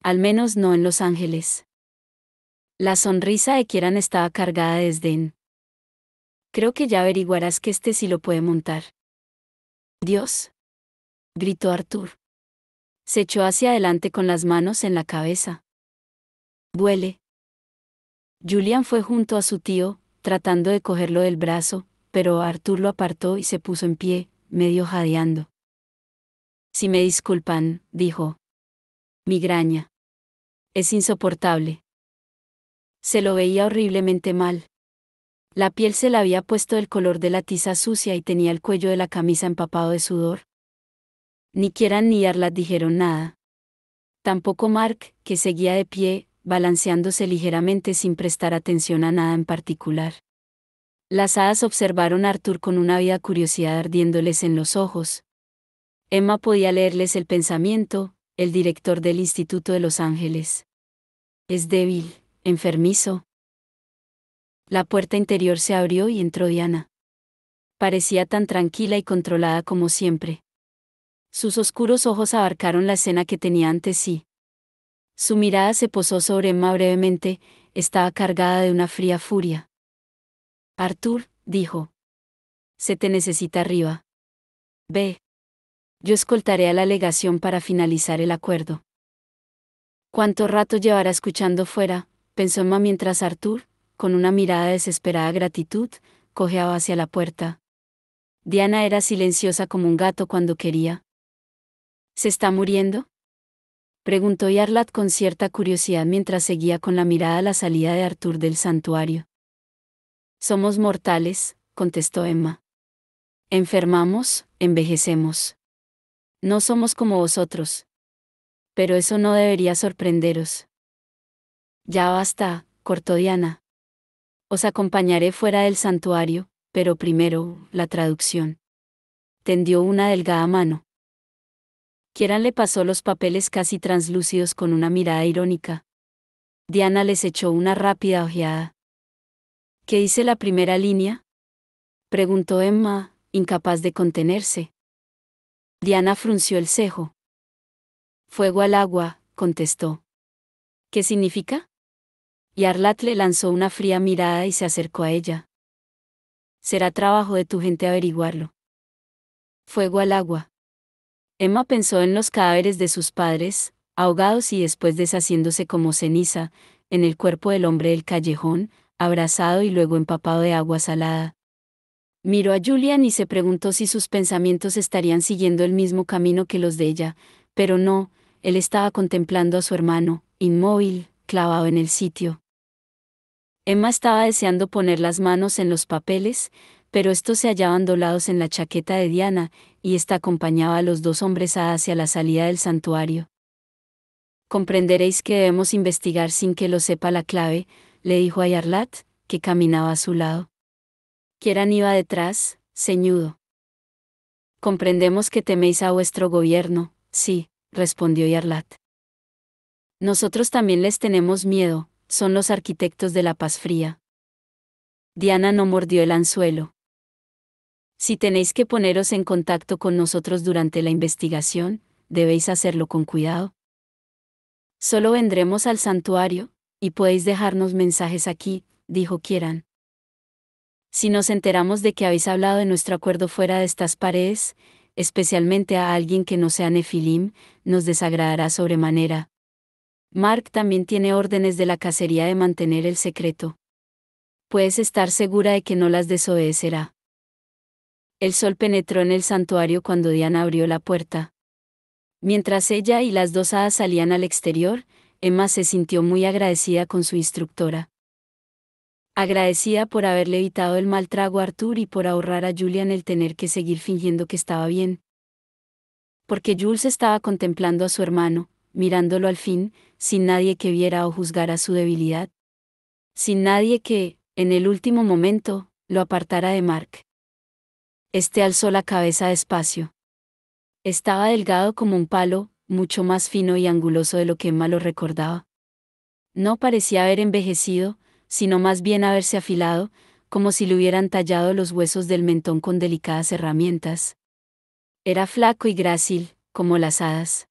S1: Al menos no en Los Ángeles. La sonrisa de Kieran estaba cargada de desdén. Creo que ya averiguarás que sí lo puede montar. Dios, gritó Arthur. Se echó hacia adelante con las manos en la cabeza. Vuele. Julian fue junto a su tío, tratando de cogerlo del brazo, pero Arthur lo apartó y se puso en pie, medio jadeando. Si me disculpan, dijo. Migraña. Es insoportable. Se lo veía horriblemente mal. La piel se le había puesto el color de la tiza sucia y tenía el cuello de la camisa empapado de sudor. Ni Kieran ni Arlat dijeron nada. Tampoco Mark, que seguía de pie, balanceándose ligeramente sin prestar atención a nada en particular. Las hadas observaron a Arthur con una ávida curiosidad ardiéndoles en los ojos. Emma podía leerles el pensamiento, el director del Instituto de Los Ángeles. Es débil, enfermizo. La puerta interior se abrió y entró Diana. Parecía tan tranquila y controlada como siempre. Sus oscuros ojos abarcaron la escena que tenía ante sí. Su mirada se posó sobre Emma brevemente, estaba cargada de una fría furia. Arthur, dijo. Se te necesita arriba. Ve. Yo escoltaré a la legación para finalizar el acuerdo. ¿Cuánto rato llevará escuchando fuera?, pensó Emma mientras Arthur, con una mirada de desesperada gratitud, cojeaba hacia la puerta. Diana era silenciosa como un gato cuando quería. ¿Se está muriendo?, preguntó Yarlat con cierta curiosidad mientras seguía con la mirada a la salida de Arthur del santuario. Somos mortales, contestó Emma. Enfermamos, envejecemos. No somos como vosotros. Pero eso no debería sorprenderos. Ya basta, cortó Diana. Os acompañaré fuera del santuario, pero primero, la traducción. Tendió una delgada mano. Kieran le pasó los papeles casi translúcidos con una mirada irónica. Diana les echó una rápida ojeada. ¿Qué dice la primera línea?, preguntó Emma, incapaz de contenerse. Diana frunció el cejo. Fuego al agua, contestó. ¿Qué significa? Y Arlat le lanzó una fría mirada y se acercó a ella. Será trabajo de tu gente averiguarlo. Fuego al agua. Emma pensó en los cadáveres de sus padres, ahogados y después deshaciéndose como ceniza, en el cuerpo del hombre del callejón, abrazado y luego empapado de agua salada. Miró a Julian y se preguntó si sus pensamientos estarían siguiendo el mismo camino que los de ella, pero no, él estaba contemplando a su hermano, inmóvil, clavado en el sitio. Emma estaba deseando poner las manos en los papeles, pero estos se hallaban doblados en la chaqueta de Diana, y ésta acompañaba a los dos hombres hacia la salida del santuario. Comprenderéis que debemos investigar sin que lo sepa la clave, le dijo a Yarlat, que caminaba a su lado. Kieran iba detrás, ceñudo. Comprendemos que teméis a vuestro gobierno, sí, respondió Yarlat. Nosotros también les tenemos miedo, son los arquitectos de la paz fría. Diana no mordió el anzuelo. Si tenéis que poneros en contacto con nosotros durante la investigación, debéis hacerlo con cuidado. Solo vendremos al santuario, y podéis dejarnos mensajes aquí, dijo Kieran. Si nos enteramos de que habéis hablado de nuestro acuerdo fuera de estas paredes, especialmente a alguien que no sea Nefilim, nos desagradará sobremanera. Mark también tiene órdenes de la cacería de mantener el secreto. Puedes estar segura de que no las desobedecerá. El sol penetró en el santuario cuando Diana abrió la puerta. Mientras ella y las dos hadas salían al exterior, Emma se sintió muy agradecida con su instructora. agradecida por haberle evitado el mal trago a Arthur y por ahorrar a Julian el tener que seguir fingiendo que estaba bien. Porque Jules estaba contemplando a su hermano, mirándolo al fin, sin nadie que viera o juzgara su debilidad. Sin nadie que, en el último momento, lo apartara de Mark. Este alzó la cabeza despacio. Estaba delgado como un palo, mucho más fino y anguloso de lo que Emma lo recordaba. No parecía haber envejecido, sino más bien haberse afilado, como si le hubieran tallado los huesos del mentón con delicadas herramientas. Era flaco y grácil, como las hadas.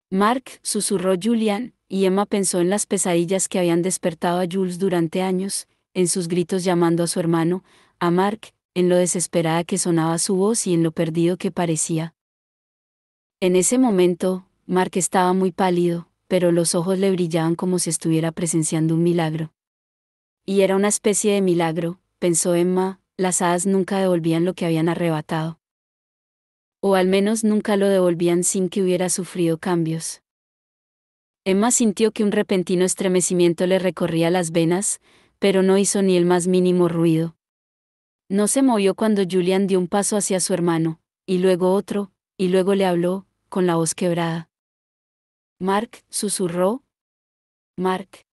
S1: Mark, susurró Julian, y Emma pensó en las pesadillas que habían despertado a Jules durante años, en sus gritos llamando a su hermano, a Mark, en lo desesperada que sonaba su voz y en lo perdido que parecía. En ese momento, Mark estaba muy pálido, pero los ojos le brillaban como si estuviera presenciando un milagro. Y era una especie de milagro, pensó Emma, las hadas nunca devolvían lo que habían arrebatado. O al menos nunca lo devolvían sin que hubiera sufrido cambios. Emma sintió que un repentino estremecimiento le recorría las venas, pero no hizo ni el más mínimo ruido. No se movió cuando Julian dio un paso hacia su hermano, y luego otro, y luego le habló, con la voz quebrada. Mark, susurró. Mark.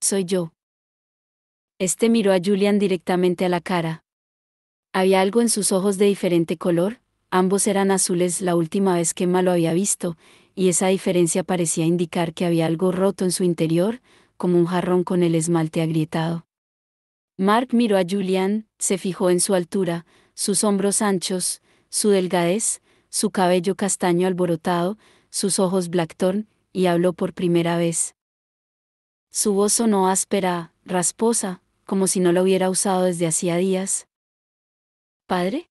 S1: Soy yo. Este miró a Julian directamente a la cara. Había algo en sus ojos de diferente color, ambos eran azules la última vez que Emma lo había visto, y esa diferencia parecía indicar que había algo roto en su interior, como un jarrón con el esmalte agrietado. Mark miró a Julian, se fijó en su altura, sus hombros anchos, su delgadez, su cabello castaño alborotado, sus ojos blackthorn, y habló por primera vez. Su voz sonó áspera, rasposa, como si no la hubiera usado desde hacía días. ¿Padre?,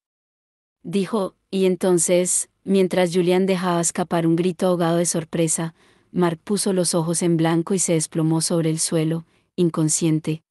S1: dijo, y entonces, mientras Julian dejaba escapar un grito ahogado de sorpresa, Mark puso los ojos en blanco y se desplomó sobre el suelo, inconsciente,